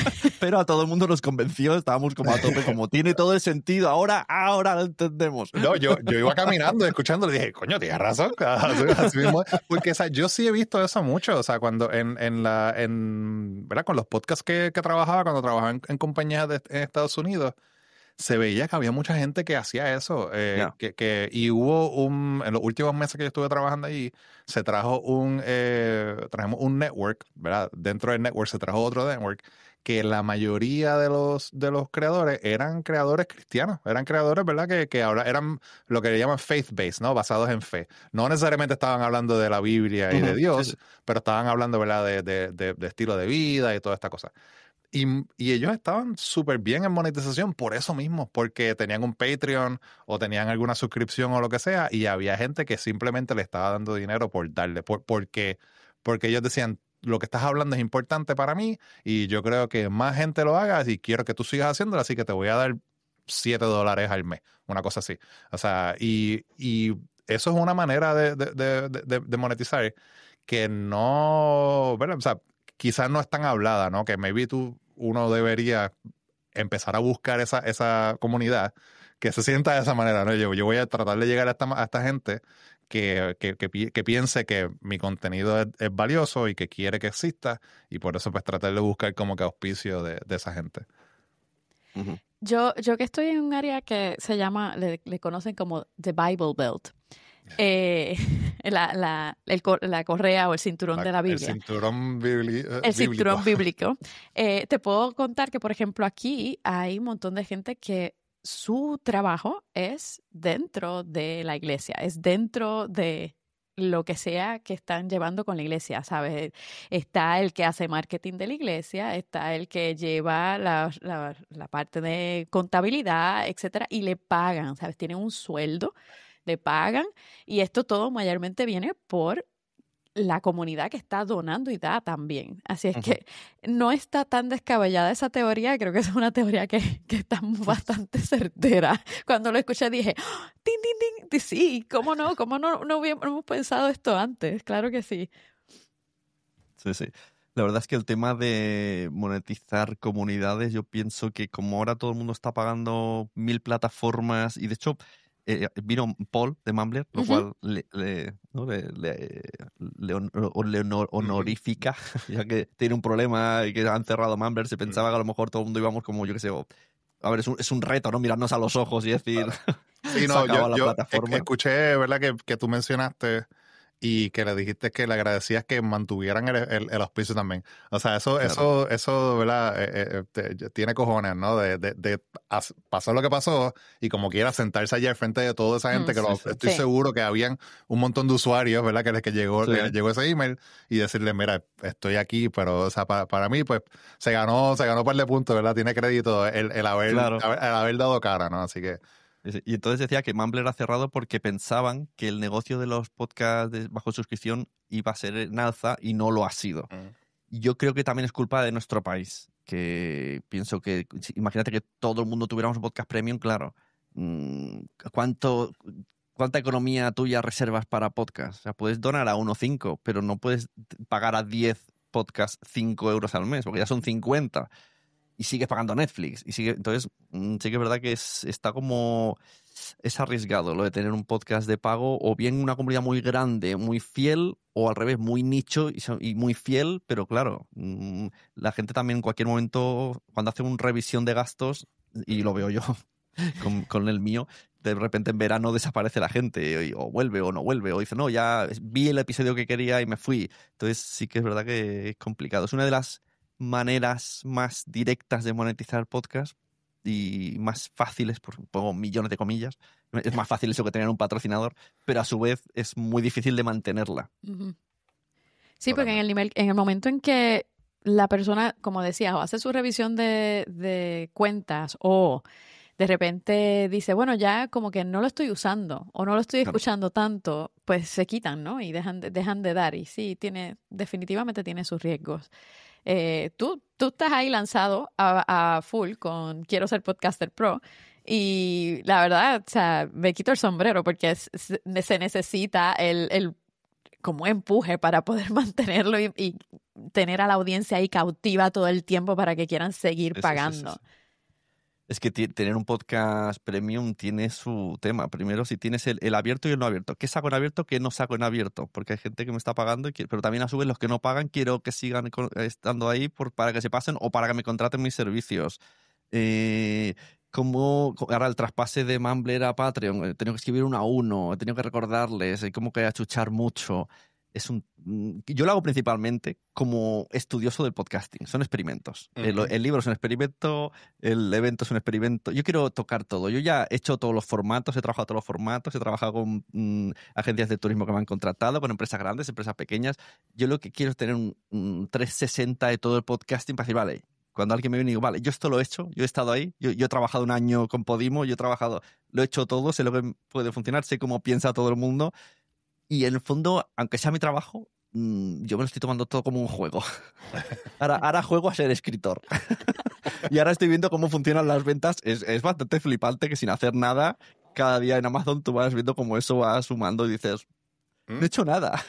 Pero a todo el mundo nos convenció, estábamos como a tope, como tiene todo el sentido, ahora lo entendemos. No, yo iba caminando y escuchando y dije, coño, tienes razón. Así mismo. Porque, o sea, yo sí he visto eso mucho, o sea, cuando ¿verdad? Con los podcasts que trabajaba, cuando trabajaba en compañías en Estados Unidos, se veía que había mucha gente que hacía eso. Y hubo en los últimos meses que yo estuve trabajando allí, se trajo trajimos un network, ¿verdad? Dentro del network se trajo otro network, que la mayoría de los creadores eran creadores cristianos, eran creadores, ¿verdad? Que ahora eran lo que le llaman faith-based, ¿no? Basados en fe. No necesariamente estaban hablando de la Biblia y de Dios, pero estaban hablando, ¿verdad? De estilo de vida y toda esta cosa. Y ellos estaban súper bien en monetización por eso mismo, porque tenían un Patreon o tenían alguna suscripción o lo que sea, y había gente que simplemente le estaba dando dinero por darle, porque ellos decían, lo que estás hablando es importante para mí y yo creo que más gente lo haga y quiero que tú sigas haciéndolo, así que te voy a dar $7 al mes, una cosa así. O sea, y eso es una manera de monetizar que no, bueno, o sea, quizás no es tan hablada, ¿no? Que maybe uno debería empezar a buscar esa comunidad que se sienta de esa manera, ¿no? Yo voy a tratar de llegar a esta gente que piense que mi contenido es valioso y que quiere que exista, y por eso pues tratar de buscar como que auspicio de esa gente. Yo que estoy en un área que se llama, le conocen como The Bible Belt. La correa o el cinturón de la Biblia. El cinturón cinturón bíblico. Te puedo contar que, por ejemplo, aquí hay un montón de gente que su trabajo es dentro de la iglesia, es dentro de lo que sea que están llevando con la iglesia, ¿sabes? Está el que hace marketing de la iglesia, está el que lleva la parte de contabilidad, etcétera, y le pagan, ¿sabes? Tienen un sueldo, le pagan, y esto todo mayormente viene por la comunidad que está donando y da también. Así es que no está tan descabellada esa teoría, creo que es una teoría que está bastante certera. Cuando lo escuché dije, ¡oh! ¡Tin, tin, tin! Sí, ¿cómo no? ¿Cómo no hemos pensado esto antes? Claro que sí. Sí. La verdad es que el tema de monetizar comunidades, yo pienso que como ahora todo el mundo está pagando 1000 plataformas, y de hecho vino Paul de Mumbler, lo cual le honorifica, ya que tiene un problema y que han cerrado Mumbler. Se pensaba que a lo mejor todo el mundo íbamos como, yo qué sé, a ver, es un reto, ¿no? Mirarnos a los ojos y decir, sí, no, se acaba la yo plataforma. Escuché, ¿verdad? Que tú mencionaste y que le dijiste que le agradecías que mantuvieran el auspicio también. O sea, Claro. eso, ¿verdad? Tiene cojones, ¿no? Pasó lo que pasó y como quiera sentarse allá al frente de toda esa gente Sí, sí. estoy Sí. seguro que habían un montón de usuarios, ¿verdad? Que Sí. les llegó ese email y decirle, mira, estoy aquí, pero, o sea, para mí, pues, se ganó un par de puntos, ¿verdad? Tiene crédito el Claro. haber dado cara, ¿no? Así que, Y entonces decía que Mumbler ha cerrado porque pensaban que el negocio de los podcasts bajo suscripción iba a ser en alza y no lo ha sido. Y yo creo que también es culpa de nuestro país, que pienso que, imagínate que todo el mundo tuviéramos un podcast premium, claro. mm, ¿Cuánta economía tuya reservas para podcast? O sea, puedes donar a 1,5, pero no puedes pagar a 10 podcasts 5 euros al mes, porque ya son 50 y sigues pagando Netflix. Entonces, sí que es verdad que está como... Es arriesgado lo de tener un podcast de pago, o bien una comunidad muy grande, muy fiel, o al revés, muy nicho y muy fiel, pero claro, la gente también en cualquier momento, cuando hace una revisión de gastos, y lo veo yo con el mío, de repente en verano desaparece la gente, o vuelve o no vuelve, o dice, no, ya vi el episodio que quería y me fui. Entonces sí que es verdad que es complicado. Es una de las maneras más directas de monetizar podcast y más fáciles, pongo millones de comillas. Es más fácil eso que tener un patrocinador, pero a su vez es muy difícil de mantenerla. Ujú. Sí, porque totalmente. en el momento en que la persona, como decías, o hace su revisión de cuentas o de repente dice, bueno, ya como que no lo estoy usando o no lo estoy Claro, escuchando tanto, pues se quitan, ¿no? Y dejan de dar. Y sí, definitivamente tiene sus riesgos. Tú estás ahí lanzado a full con Quiero ser podcaster pro. Y la verdad, o sea, me quito el sombrero porque se necesita el como empuje para poder mantenerlo y tener a la audiencia ahí cautiva todo el tiempo para que quieran seguir sí, sí, sí, sí. pagando. Es que tener un podcast premium tiene su tema. Primero, si tienes el abierto y el no abierto. ¿Qué saco en abierto? ¿Qué no saco en abierto? Porque hay gente que me está pagando, pero también a su vez los que no pagan quiero que sigan estando ahí para que se pasen o para que me contraten mis servicios. Eh, ahora el traspase de Mumbler a Patreon, he tenido que escribir uno a uno, he tenido que recordarles, hay como que achuchar mucho. Yo lo hago principalmente como estudioso del podcasting, son experimentos. El libro es un experimento, el evento es un experimento. Yo quiero tocar todo. Yo ya he hecho todos los formatos, he trabajado todos los formatos, he trabajado con agencias de turismo que me han contratado, con empresas grandes, empresas pequeñas. Yo lo que quiero es tener un 360 de todo el podcasting para decir, vale, cuando alguien me viene y digo, vale, yo esto lo he hecho, yo he estado ahí, yo he trabajado un año con Podimo, lo he hecho todo, sé lo que puede funcionar, sé cómo piensa todo el mundo. Y en el fondo, aunque sea mi trabajo, yo me lo estoy tomando todo como un juego. Ahora juego a ser escritor. Y ahora estoy viendo cómo funcionan las ventas. Es bastante flipante que sin hacer nada, cada día en Amazon tú vas viendo cómo eso va sumando y dices, no he hecho nada.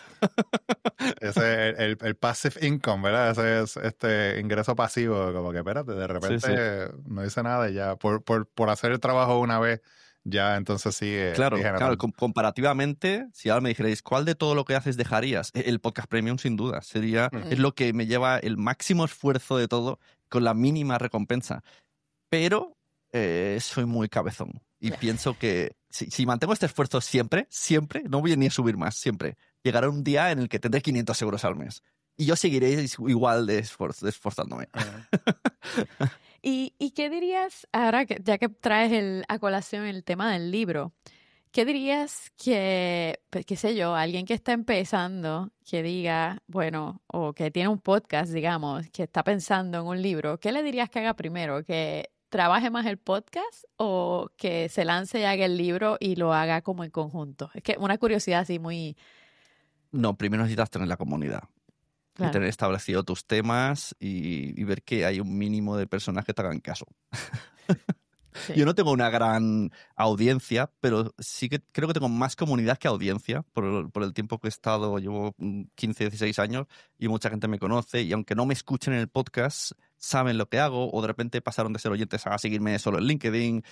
Ese es el passive income, ¿verdad? Ese es este ingreso pasivo, como que espérate, de Sí, sí. repente no hice nada y ya, por hacer el trabajo una vez, ya entonces sigue Claro, claro, generando. comparativamente, si ahora me dijerais, ¿cuál de todo lo que haces dejarías? El podcast premium, sin duda. Es lo que me lleva el máximo esfuerzo de todo con la mínima recompensa. Pero soy muy cabezón y pienso que si mantengo este esfuerzo siempre, siempre, no voy ni a subir más, siempre, llegará un día en el que tendré 500 euros al mes. Y yo seguiré igual de esforzándome. ¿Y qué dirías, ahora que ya que traes a colación el tema del libro, qué dirías que, pues, qué sé yo, alguien que está empezando, que diga, bueno, o que tiene un podcast, digamos, que está pensando en un libro, ¿qué le dirías que haga primero? ¿Que trabaje más el podcast o que se lance y haga el libro y lo haga como en conjunto? Es que una curiosidad así muy No, primero necesitas tener la comunidad y claro. tener establecido tus temas y ver que hay un mínimo de personas que te hagan caso. Sí. Yo no tengo una gran audiencia, pero sí que creo que tengo más comunidad que audiencia por el tiempo que he estado. Llevo 15, 16 años y mucha gente me conoce y aunque no me escuchen en el podcast, saben lo que hago o de repente pasaron de ser oyentes a seguirme solo en LinkedIn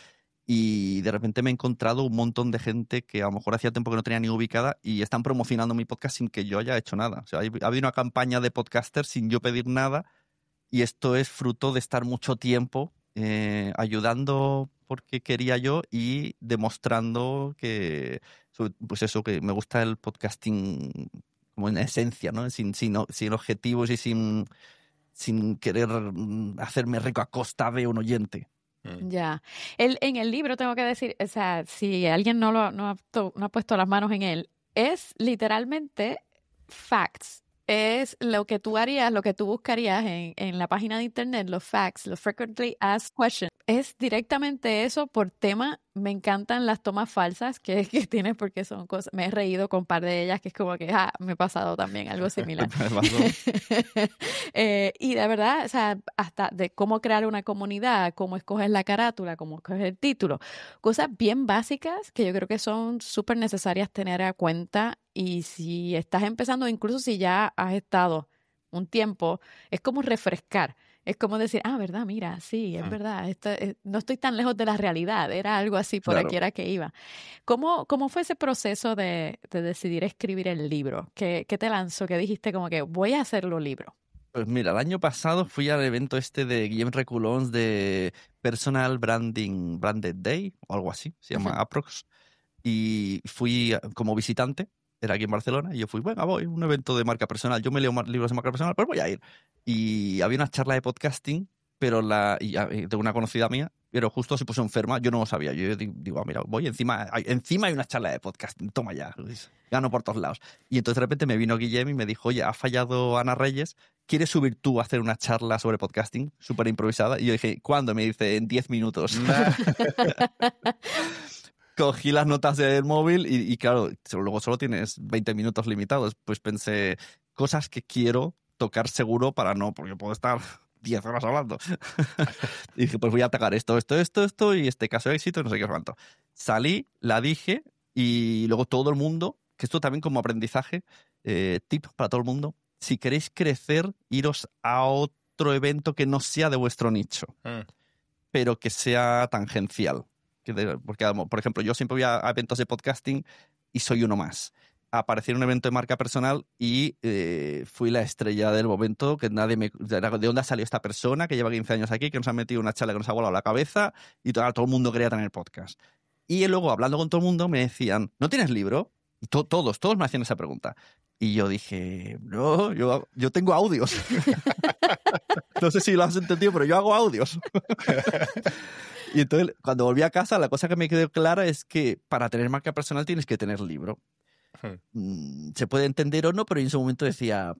y de repente me he encontrado un montón de gente que a lo mejor hacía tiempo que no tenía ni ubicada y están promocionando mi podcast sin que yo haya hecho nada. O sea, ha habido una campaña de podcasters sin yo pedir nada y esto es fruto de estar mucho tiempo ayudando porque quería yo y demostrando que, pues eso, que me gusta el podcasting como en esencia, ¿no? Sin objetivos y sin querer hacerme rico a costa de un oyente. Ya. En el libro tengo que decir, o sea, si alguien no ha puesto las manos en él, es literalmente facts. Es lo que tú harías, lo que tú buscarías en la página de internet, los facts, los frequently asked questions. Es directamente eso por tema. Me encantan las tomas falsas que tienes porque son cosas. Me he reído con un par de ellas que es como que me he pasado también algo similar. Y de verdad, o sea, hasta de cómo crear una comunidad, cómo escoger la carátula, cómo escoger el título, cosas bien básicas que yo creo que son súper necesarias tener a cuenta. Y si estás empezando, incluso si ya has estado un tiempo, es como refrescar. Es como decir, verdad, mira, sí, es verdad, no estoy tan lejos de la realidad, era algo así por Claro. aquí era que iba. ¿Cómo fue ese proceso de decidir escribir el libro? ¿Qué te lanzó? ¿Qué dijiste como que voy a hacerlo libro? Pues mira, el año pasado fui al evento de Guillem Reculons de Personal Branded Day, o algo así, se llama Aprox, y fui como visitante, era aquí en Barcelona, y yo fui, venga, voy, un evento de marca personal, yo me leo libros de marca personal, pues voy a ir. Y había una charla de podcasting, pero de una conocida mía, pero justo se puso enferma, yo no lo sabía, yo digo, mira, voy, encima hay una charla de podcasting, toma ya, gano por todos lados. Y entonces de repente me vino Guillem y me dijo, oye, ha fallado Ana Reyes, ¿quieres subir tú a hacer una charla sobre podcasting súper improvisada? Y yo dije, ¿cuándo? Me dice, en 10 minutos. Cogí las notas del móvil y claro, luego solo tienes 20 minutos limitados. Pues pensé, cosas que quiero tocar seguro para no, porque puedo estar 10 horas hablando. Y dije, pues voy a atacar esto y este caso de éxito y no sé qué cuánto. Salí, la dije y luego todo el mundo, que esto también como aprendizaje, tip para todo el mundo, si queréis crecer, iros a otro evento que no sea de vuestro nicho, pero que sea tangencial. Porque, por ejemplo, yo siempre voy a eventos de podcasting y soy uno más. Aparecí en un evento de marca personal y fui la estrella del momento, que nadie ¿de dónde ha salido esta persona que lleva 15 años aquí, que nos ha metido una charla que nos ha volado la cabeza y todo el mundo quería tener podcast? Y luego, hablando con todo el mundo, me decían, ¿no tienes libro? Y todos me hacían esa pregunta. Y yo dije, no, yo tengo audios. No sé si lo has entendido, pero yo hago audios. Y entonces, cuando volví a casa, la cosa que me quedó clara es que para tener marca personal tienes que tener libro. Se puede entender o no, pero en ese momento decía,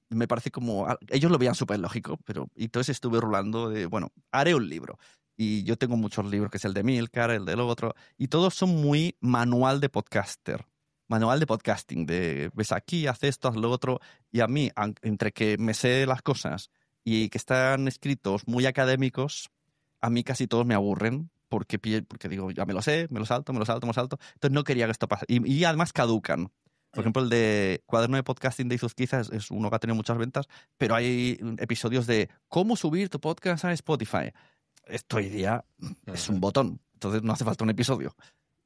me parece como... Ellos lo veían súper lógico, pero... Y entonces estuve rulando de, bueno, haré un libro. Y yo tengo muchos libros, que es el de Milcar, el del otro, y todos son muy manual de podcaster. Manual de podcasting, de ves aquí, haz esto, haz lo otro. Y a mí, entre que me sé las cosas y que están escritos muy académicos, a mí casi todos me aburren porque digo, ya me lo sé, me lo salto. Entonces no quería que esto pasara. Y además caducan. Por ejemplo, el de Cuaderno de Podcasting de Izuzquiza es uno que ha tenido muchas ventas, pero hay episodios de cómo subir tu podcast a Spotify. Esto hoy día es un botón, entonces no hace falta un episodio.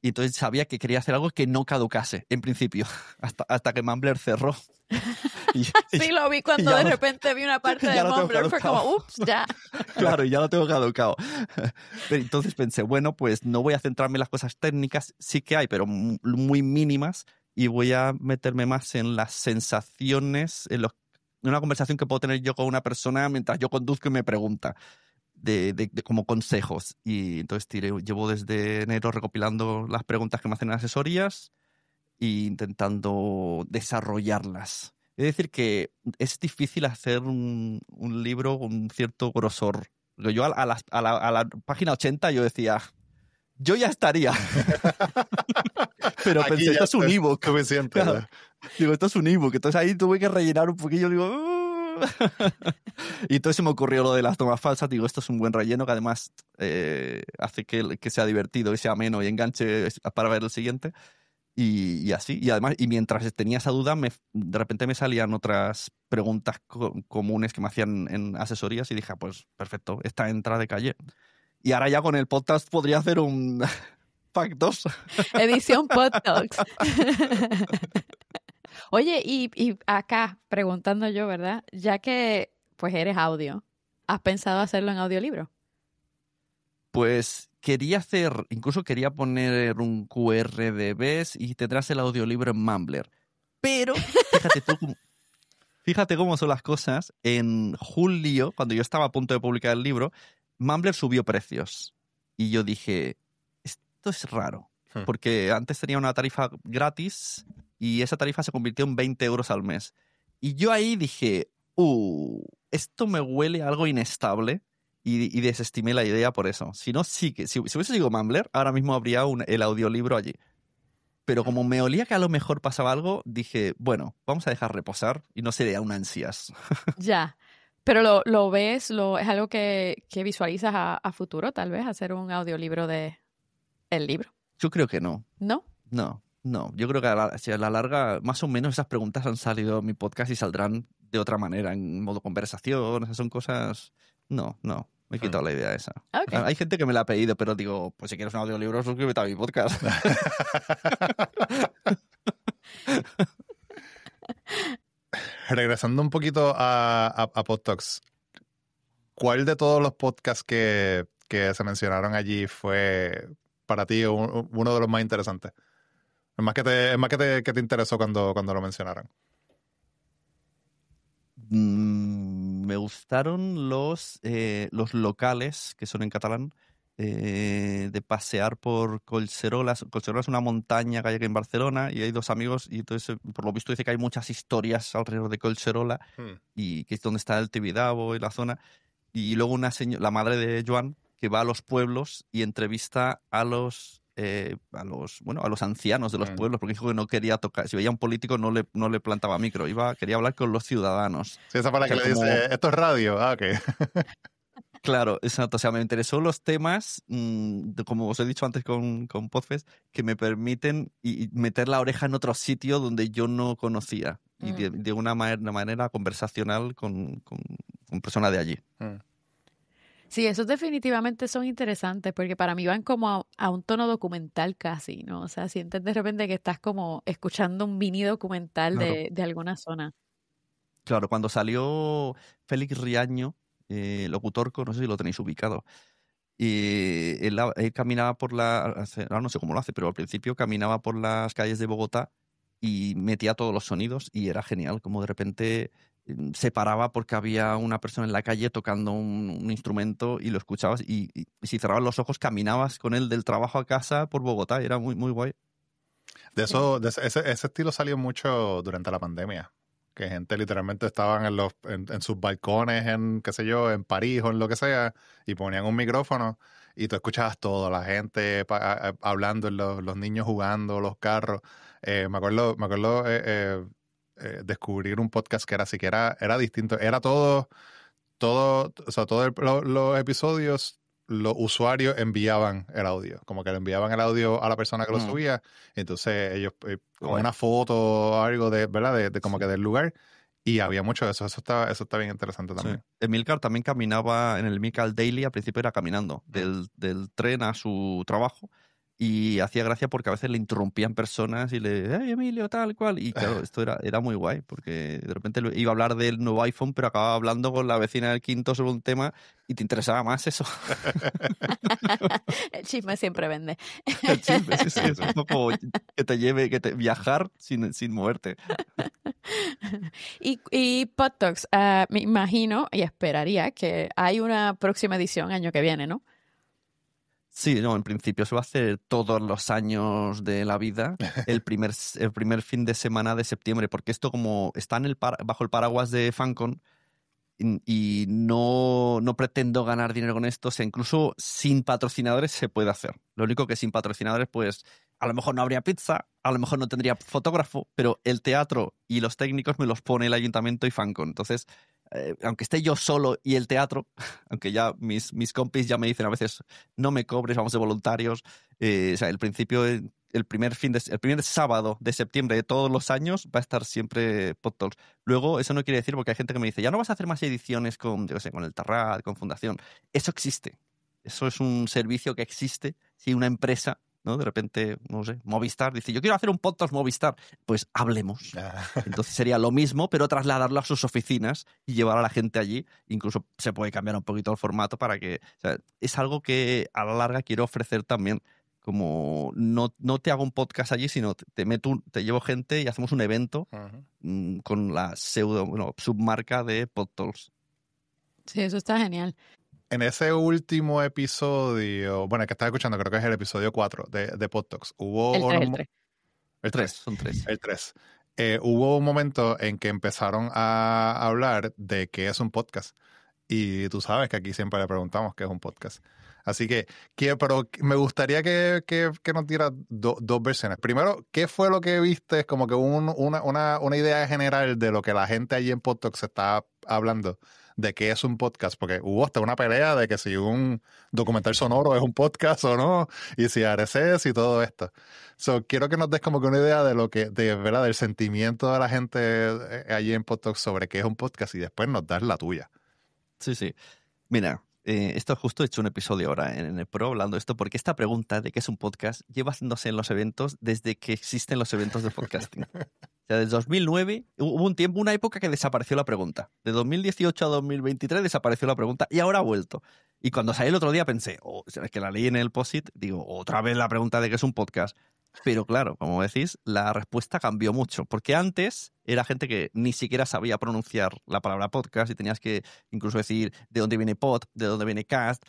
Y entonces sabía que quería hacer algo que no caducase, en principio, hasta que Mumbler cerró. Sí, lo vi cuando de repente vi una parte de Mumbler, fue como, ups, ya. Claro, y ya lo tengo caducado. Pero entonces pensé, bueno, pues no voy a centrarme en las cosas técnicas, sí que hay, pero muy mínimas, y voy a meterme más en las sensaciones, en una conversación que puedo tener yo con una persona mientras yo conduzco y me pregunta. De como consejos. Y entonces llevo desde enero recopilando las preguntas que me hacen en asesorías e intentando desarrollarlas. Es decir, que es difícil hacer un libro con un cierto grosor. Yo a la página 80 yo decía, yo ya estaría. Pero Aquí pensé, esto es un ebook. Suficiente. Claro. Digo, esto es un ebook. Entonces ahí tuve que rellenar un poquillo. Digo, y entonces se me ocurrió lo de las tomas falsas. Digo, esto es un buen relleno que además hace que sea divertido y sea ameno y enganche para ver el siguiente. Y así. Y además, y mientras tenía esa duda, de repente me salían otras preguntas comunes que me hacían en asesorías y dije, pues perfecto, esta entra de calle. Y ahora ya con el podcast podría hacer un Pack 2. Edición Podtalks. Oye, y acá preguntando yo, ¿verdad? Ya que pues eres audio, ¿has pensado hacerlo en audiolibro? Pues incluso quería poner un QR de BES y tendrás el audiolibro en Mumbler. Pero, fíjate cómo son las cosas. En julio, cuando yo estaba a punto de publicar el libro, Mumbler subió precios. Y yo dije, esto es raro. Porque antes tenía una tarifa gratis y esa tarifa se convirtió en 20 euros al mes. Y yo ahí dije, esto me huele a algo inestable. Y desestimé la idea por eso. Si no, sí que si hubiese sido Mumbler, ahora mismo habría el audiolibro allí. Pero como me olía que a lo mejor pasaba algo, dije, bueno, vamos a dejar reposar y no sería un ansias. Ya. Pero lo ves, es algo que visualizas a futuro, tal vez, hacer un audiolibro de el libro. Yo creo que no. ¿No? No. Yo creo que a la larga, más o menos esas preguntas han salido en mi podcast y saldrán de otra manera, en modo conversación. Esas son cosas... No. Me he quitado la idea esa. Okay. Hay gente que me la ha pedido, pero digo, pues si quieres un audiolibro, suscríbete a mi podcast. Regresando un poquito a PodTalks, ¿cuál de todos los podcasts que se mencionaron allí fue para ti uno de los más interesantes? Es más que te interesó cuando lo mencionaron. Me gustaron los locales, que son en catalán, de pasear por Collserola. Collserola es una montaña que hay aquí en Barcelona y hay dos amigos y entonces, por lo visto, dice que hay muchas historias alrededor de Collserola y que es donde está el Tibidabo y la zona. Y luego la madre de Joan, que va a los pueblos y entrevista a los ancianos de los pueblos, porque dijo que no quería tocar, si veía un político no le plantaba micro, quería hablar con los ciudadanos. Sí, esa para que le dice, esto es radio, ok. Claro, exacto, o sea, me interesó los temas, como os he dicho antes con Podfest, que me permiten meter la oreja en otro sitio donde yo no conocía, y de una manera conversacional con personas de allí. Sí, esos definitivamente son interesantes porque para mí van como a un tono documental casi, ¿no? O sea, sientes de repente que estás como escuchando un mini documental de alguna zona. Claro, cuando salió Félix Riaño, locutorco, no sé si lo tenéis ubicado, y él caminaba ahora no sé cómo lo hace, pero al principio caminaba por las calles de Bogotá y metía todos los sonidos y era genial, como de repente se paraba porque había una persona en la calle tocando un instrumento y lo escuchabas y si cerrabas los ojos caminabas con él del trabajo a casa por Bogotá y era muy, muy guay. Ese estilo salió mucho durante la pandemia, que gente literalmente estaban en sus balcones, qué sé yo, en París o en lo que sea, y ponían un micrófono y tú escuchabas todo, la gente hablando, los niños jugando, los carros. Me acuerdo descubrir un podcast que era distinto. Era todo, o sea, todos los episodios, los usuarios enviaban el audio. Como que le enviaban el audio a la persona que lo subía. Y entonces ellos, con una foto o algo ¿verdad? De como que del lugar. Y había mucho de eso. Eso está bien interesante también. Sí. Emilcar también caminaba en el Emilcar Daily, al principio era caminando del tren a su trabajo y hacía gracia porque a veces le interrumpían personas y ¡hey, Emilio, tal cual! Y claro, esto era muy guay porque de repente iba a hablar del nuevo iPhone pero acababa hablando con la vecina del quinto sobre un tema y te interesaba más eso. El chisme siempre vende. El chisme, sí, es un poco que viajar sin moverte. Y PodTalks, me imagino y esperaría que hay una próxima edición año que viene, ¿no? Sí, no, en principio se va a hacer todos los años de la vida, el primer fin de semana de septiembre, porque esto como está bajo el paraguas de Fancon y no pretendo ganar dinero con esto, o sea, incluso sin patrocinadores se puede hacer. Lo único que sin patrocinadores, pues a lo mejor no habría pizza, a lo mejor no tendría fotógrafo, pero el teatro y los técnicos me los pone el ayuntamiento y Fancon. Entonces, aunque esté yo solo y el teatro, aunque ya mis compis ya me dicen a veces no me cobres, vamos de voluntarios, o sea, el primer sábado de septiembre de todos los años va a estar siempre PodTalks. Luego, eso no quiere decir, porque hay gente que me dice, ya no vas a hacer más ediciones con el Tarrat, con Fundación. Eso existe. Eso es un servicio que existe. Si una empresa ¿no? De repente, no sé, Movistar dice, yo quiero hacer un podcast Movistar. Pues hablemos. Entonces sería lo mismo, pero trasladarlo a sus oficinas y llevar a la gente allí. Incluso se puede cambiar un poquito el formato para que... O sea, es algo que a la larga quiero ofrecer también. Como no te hago un podcast allí, sino te llevo gente y hacemos un evento con la submarca de PodTalks. Sí, eso está genial. En ese último episodio, bueno, el que estás escuchando, creo que es el episodio 4 de PodTalks, hubo... El 3. El 3. Son 3. El 3. Hubo un momento en que empezaron a hablar de qué es un podcast. Y tú sabes que aquí siempre le preguntamos qué es un podcast. Así que pero me gustaría que nos dieras dos versiones. Primero, ¿qué fue lo que viste? Como que una idea general de lo que la gente allí en PodTalks está hablando de qué es un podcast, porque hubo hasta una pelea de que si un documental sonoro es un podcast o no, y si RSS y todo esto. Quiero que nos des como que una idea de lo que, de verdad, del sentimiento de la gente allí en PodTalks sobre qué es un podcast y después nos das la tuya. Sí. Mira, esto justo he hecho un episodio ahora en el Pro hablando de esto, porque esta pregunta de qué es un podcast lleva haciéndose en los eventos desde que existen los eventos de podcasting. O sea, desde 2009 hubo una época que desapareció la pregunta. De 2018 a 2023 desapareció la pregunta y ahora ha vuelto. Y cuando salí el otro día pensé, es que la leí en el post-it, digo, otra vez la pregunta de qué es un podcast. Pero claro, como decís, la respuesta cambió mucho, porque antes era gente que ni siquiera sabía pronunciar la palabra podcast y tenías que incluso decir de dónde viene pod, de dónde viene cast,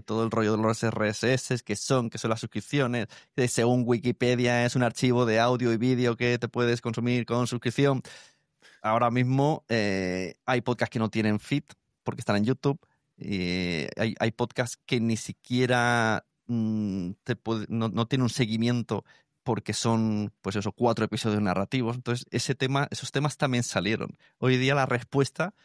todo el rollo de los RSS, qué son las suscripciones. Según Wikipedia es un archivo de audio y vídeo que te puedes consumir con suscripción. Ahora mismo hay podcasts que no tienen feed porque están en YouTube. Hay podcasts que ni siquiera... no tiene un seguimiento porque son, pues eso, 4 episodios narrativos. Entonces, esos temas también salieron. Hoy día la respuesta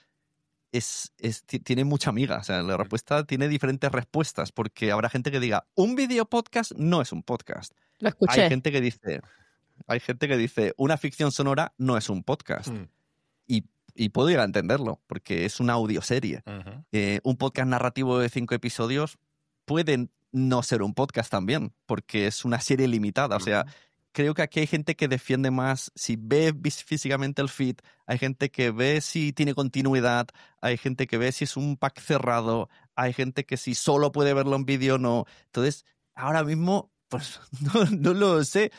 tiene mucha miga. O sea, la respuesta tiene diferentes respuestas porque habrá gente que diga, un video podcast no es un podcast. Lo escuché. Hay gente que dice, una ficción sonora no es un podcast. Y puedo llegar a entenderlo porque es una audioserie. Un podcast narrativo de 5 episodios pueden no ser un podcast también, porque es una serie limitada. O sea, creo que aquí hay gente que defiende más si ve físicamente el feed, hay gente que ve si tiene continuidad, hay gente que ve si es un pack cerrado, hay gente que si solo puede verlo en vídeo o no. Entonces, ahora mismo, pues no lo sé.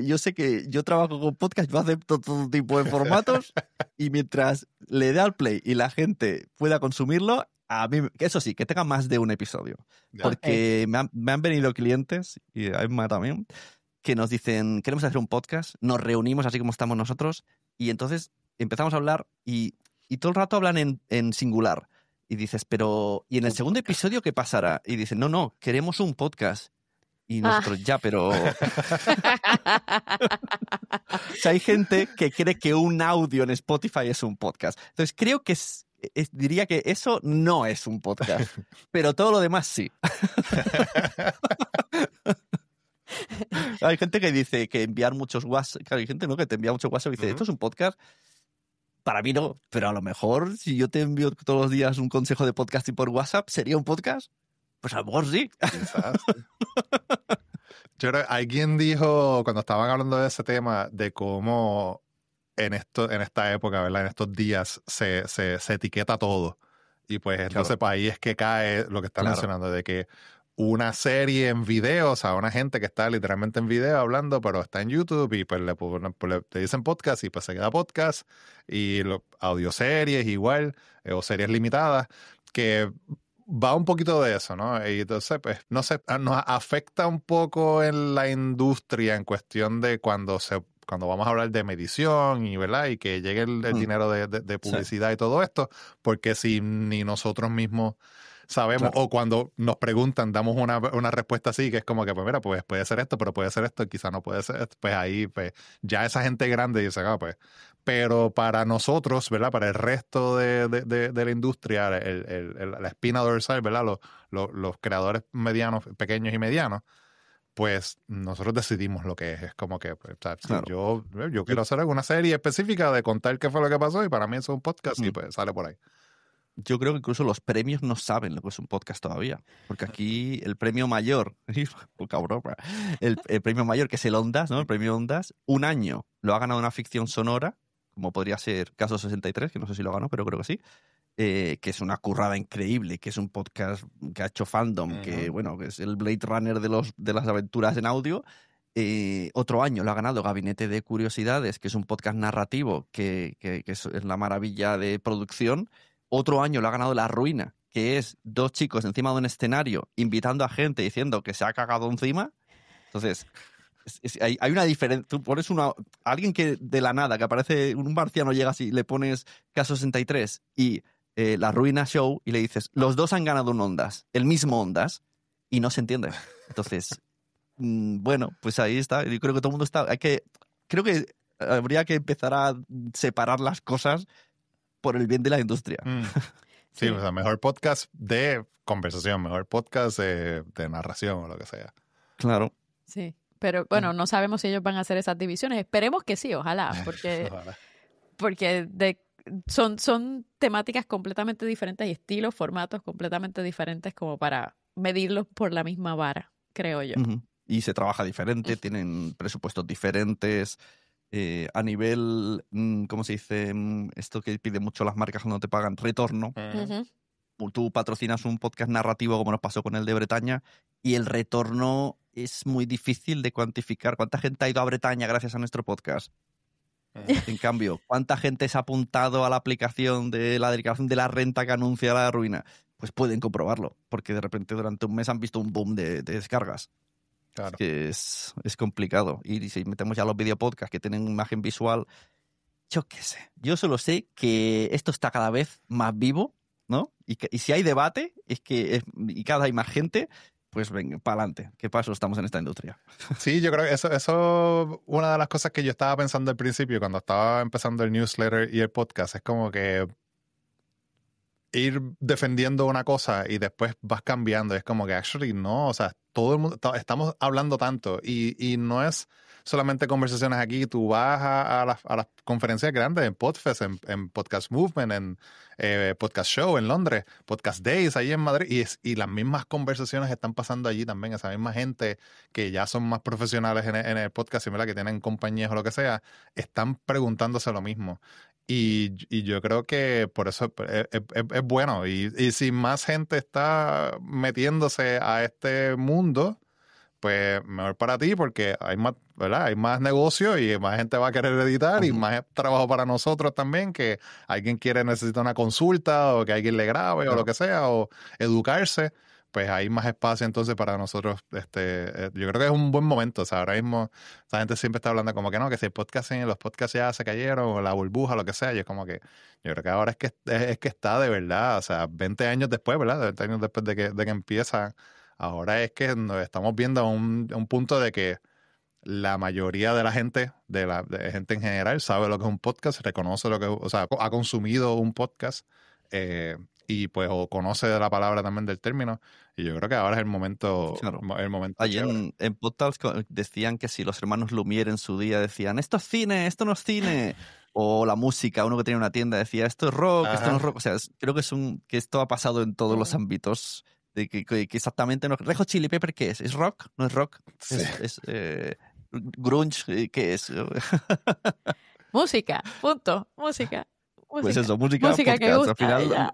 Yo sé que yo trabajo con podcast, yo acepto todo tipo de formatos y mientras le dé al play y la gente pueda consumirlo, a mí, eso sí, que tenga más de un episodio. Porque me han venido clientes, y a Emma también, que nos dicen, queremos hacer un podcast, nos reunimos así como estamos nosotros, y entonces empezamos a hablar y todo el rato hablan en singular. Y dices, pero ¿y en el segundo episodio qué pasará? Y dicen, no, queremos un podcast. Y nosotros, ya, pero... O sea, hay gente que cree que un audio en Spotify es un podcast. Entonces creo que diría que eso no es un podcast, pero todo lo demás sí. Hay gente que dice que enviar muchos WhatsApp, claro, hay gente, ¿no?, que te envía muchos WhatsApp y dice, ¿esto es un podcast? Para mí no, pero a lo mejor si yo te envío todos los días un consejo de podcasting por WhatsApp, ¿sería un podcast? Pues a lo mejor sí. Quizás. Yo creo que alguien dijo, cuando estaban hablando de ese tema, de cómo en esta época, ¿verdad? En estos días se etiqueta todo. Y pues entonces pues, ahí es que cae lo que está mencionando, de que una serie en video, o sea, una gente que está literalmente en video hablando, pero está en YouTube y pues le dicen podcast y pues se queda podcast. Y audioseries igual, o series limitadas, que va un poquito de eso, ¿no? Y entonces, pues, no sé, nos afecta un poco en la industria en cuestión de cuando vamos a hablar de medición y, ¿verdad? Y que llegue el dinero de publicidad y todo esto, porque si ni nosotros mismos sabemos, o cuando nos preguntan, damos una respuesta así, que es como que, pues mira, pues puede ser esto, pero puede ser esto, quizá no puede ser esto, pues ahí, pues ya esa gente grande dice, pues, pero para nosotros, ¿verdad? Para el resto de la industria, la espina dorsal, ¿verdad? Los creadores medianos, pequeños y medianos, pues nosotros decidimos lo que es. Es como que, pues, yo quiero hacer alguna serie específica de contar qué fue lo que pasó y para mí eso es un podcast y pues sale por ahí. yo creo que incluso los premios no saben lo que es un podcast todavía. Porque aquí el premio mayor, poca broma, el premio mayor, que es el Ondas, ¿no? El premio Ondas, un año lo ha ganado una ficción sonora, como podría ser Caso 63, que no sé si lo ganó, pero creo que sí. Que es una currada increíble, que es un podcast que ha hecho Fandom, que bueno, que es el Blade Runner de las aventuras en audio. Otro año lo ha ganado Gabinete de Curiosidades, que es un podcast narrativo que es la maravilla de producción. Otro año lo ha ganado La Ruina, que es dos chicos encima de un escenario invitando a gente diciendo que se ha cagado encima. Entonces, hay una diferencia. Tú pones alguien que de la nada, que aparece, un marciano llega así, le pones Caso 63 y La Ruina Show y le dices, los dos han ganado un Ondas, el mismo Ondas, y no se entiende. Entonces, bueno, pues ahí está. Yo creo que todo el mundo está. Creo que habría que empezar a separar las cosas por el bien de la industria. Sí, o sea, mejor podcast de conversación, mejor podcast de narración o lo que sea. Claro. Sí. Pero bueno, no sabemos si ellos van a hacer esas divisiones. Esperemos que sí, ojalá, porque son temáticas completamente diferentes y estilos, formatos completamente diferentes como para medirlos por la misma vara, creo yo. Y se trabaja diferente, tienen presupuestos diferentes. A nivel, ¿cómo se dice? Esto que piden mucho las marcas cuando te pagan, retorno. Tú patrocinas un podcast narrativo como nos pasó con el de Bretaña y el retorno es muy difícil de cuantificar. ¿Cuánta gente ha ido a Bretaña gracias a nuestro podcast? En cambio, ¿cuánta gente se ha apuntado a la aplicación de la declaración de la renta que anuncia La Ruina? Pues pueden comprobarlo, porque de repente durante un mes han visto un boom de descargas. Claro. Es complicado. Y si metemos ya los videopodcasts que tienen imagen visual, yo qué sé. Yo solo sé que esto está cada vez más vivo, ¿no? Y si hay debate, y cada vez hay más gente, pues venga, para adelante. ¿Qué paso estamos en esta industria? Sí, yo creo que eso una de las cosas que yo estaba pensando al principio cuando estaba empezando el newsletter y el podcast. Es como que ir defendiendo una cosa y después vas cambiando. Es como que actually no, o sea, todo el mundo, estamos hablando tanto y no es solamente conversaciones aquí. Tú vas a las conferencias grandes, en Podfest, en Podcast Movement, en Podcast Show en Londres, Podcast Days ahí en Madrid, y las mismas conversaciones están pasando allí también. Esa misma gente que ya son más profesionales en el podcast, ¿verdad? Que tienen compañías o lo que sea, están preguntándose lo mismo. Y yo creo que por eso es bueno. Y si más gente está metiéndose a este mundo, pues mejor para ti, porque hay más, ¿verdad? Hay más negocio y más gente va a querer editar y más trabajo para nosotros también, que alguien necesita una consulta o que alguien le grabe o lo que sea, o educarse. Pues hay más espacio entonces para nosotros. Yo creo que es un buen momento. O sea, ahora mismo la gente siempre está hablando como que no, que si los podcasts ya se cayeron, o la burbuja, lo que sea. Y es como que yo creo que ahora es que está de verdad. O sea, 20 años después, ¿verdad? 20 años después de que empieza, ahora es que nos estamos viendo a un punto de que la mayoría de la gente, de gente en general, sabe lo que es un podcast, reconoce lo que, o sea, ha consumido un podcast. Y pues o conoce de la palabra también del término, y yo creo que ahora es el momento. Claro. El momento allí en Podtalks decían que si los hermanos Lumière en su día decían esto es cine, esto no es cine, o la música, uno que tenía una tienda decía esto es rock, esto no es rock, o sea, creo que esto ha pasado en todos los ámbitos, de que exactamente no. Red Hot Chili Pepper, ¿qué es? ¿Es rock? ¿No es rock? Sí. Es grunge, ¿qué es? Música, punto, música. Pues eso, música podcast, que gusta, al final.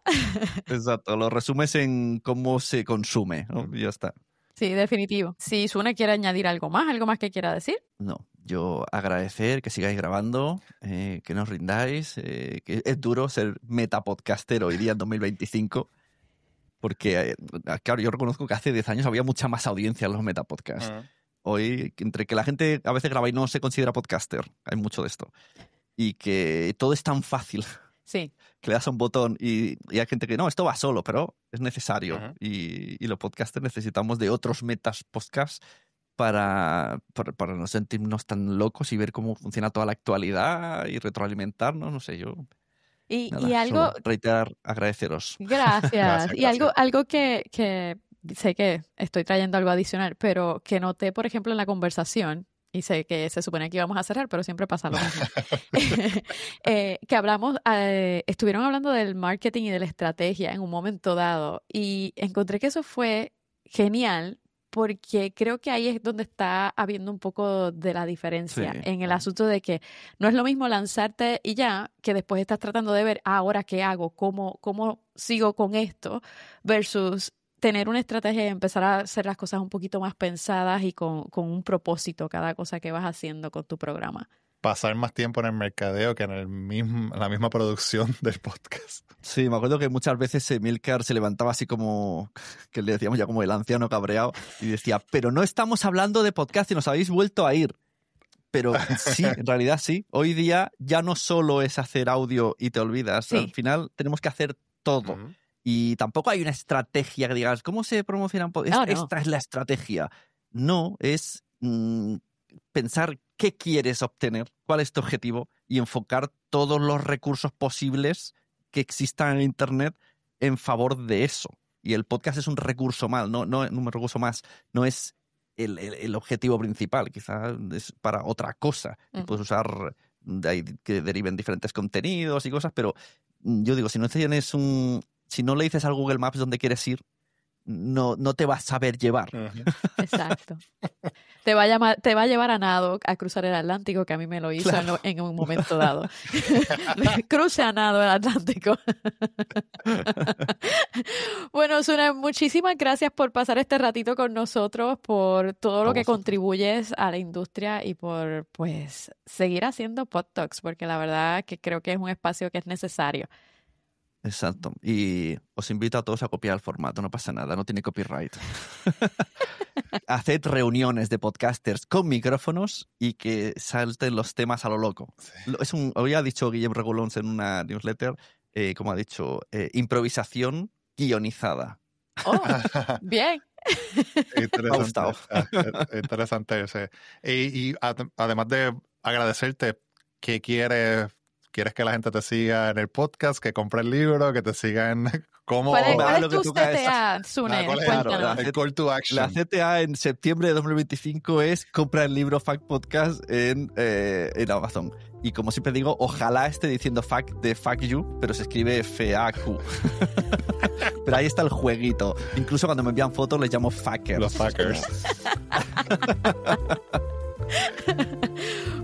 Exacto, lo resumes en cómo se consume, ¿no? Y ya está. Sí, definitivo. Si Sune quiere añadir algo más que quiera decir. No, yo agradecer que sigáis grabando, que nos rindáis, que es duro ser metapodcaster hoy día en 2025, porque, claro, yo reconozco que hace 10 años había mucha más audiencia en los metapodcasts. Hoy, entre que la gente a veces graba y no se considera podcaster, hay mucho de esto, y que todo es tan fácil. Sí. Que le das a un botón y hay gente que no, esto va solo, pero es necesario. Y los podcasters necesitamos de otros metas podcasts para no sentirnos tan locos y ver cómo funciona toda la actualidad y retroalimentarnos, no sé, yo. Y algo. Reiterar, agradeceros. Gracias. Y algo que sé que estoy trayendo algo adicional, pero que noté, por ejemplo, en la conversación, y sé que se supone que íbamos a cerrar, pero siempre pasa lo mismo. Que hablamos, estuvieron hablando del marketing y de la estrategia en un momento dado, y encontré que eso fue genial, porque creo que ahí es donde está habiendo un poco de la diferencia en el asunto de que no es lo mismo lanzarte y ya, que después estás tratando de ver, ahora qué hago, cómo sigo con esto, versus tener una estrategia y empezar a hacer las cosas un poquito más pensadas y con un propósito cada cosa que vas haciendo con tu programa. Pasar más tiempo en el mercadeo que en la misma producción del podcast. Sí, me acuerdo que muchas veces Emilcar se levantaba así como, que le decíamos ya como el anciano cabreado, y decía, pero no estamos hablando de podcast y nos habéis vuelto a ir. Pero sí, en realidad sí. Hoy día ya no solo es hacer audio y te olvidas. Sí. Al final tenemos que hacer todo. Uh-huh. Y tampoco hay una estrategia que digas, ¿cómo se promocionan podcasts? No. Esta es la estrategia. No, es pensar qué quieres obtener, cuál es tu objetivo y enfocar todos los recursos posibles que existan en Internet en favor de eso. Y el podcast es un recurso más, no un recurso más, no es el objetivo principal, quizás es para otra cosa. Uh-huh. Puedes usar de ahí que deriven diferentes contenidos y cosas, pero yo digo, si no le dices al Google Maps dónde quieres ir, no te vas a saber llevar. Uh-huh. Exacto. Te va a llevar a nado a cruzar el Atlántico, que a mí me lo hizo claro. en un momento dado. Cruce a nado el Atlántico. Bueno, Sune, muchísimas gracias por pasar este ratito con nosotros, por todo lo que contribuyes a la industria y por pues seguir haciendo Pod Talks, porque la verdad que creo que es un espacio que es necesario. Exacto. Y os invito a todos a copiar el formato, no pasa nada, no tiene copyright. Haced reuniones de podcasters con micrófonos y que salten los temas a lo loco. Sí. Hoy ha dicho Guillem Regulons en una newsletter, como ha dicho, improvisación guionizada. ¡Oh! ¡Bien! Interesante. Interesante ese. Y además de agradecerte, ¿qué quieres que la gente te siga en el podcast, que compre el libro, que te siga en cómo... ¿Cuál es tu CTA, Sune? El call to action. La CTA en septiembre de 2025 es compra el libro Fact Podcast en Amazon. Y como siempre digo, ojalá esté diciendo Fact de Fuck You, pero se escribe FAQ. Pero ahí está el jueguito. Incluso cuando me envían fotos les llamo fuckers. Los fuckers.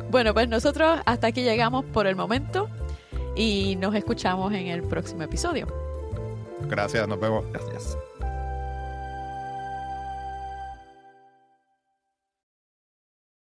Bueno, pues nosotros hasta aquí llegamos por el momento y nos escuchamos en el próximo episodio. Gracias, nos vemos. Gracias.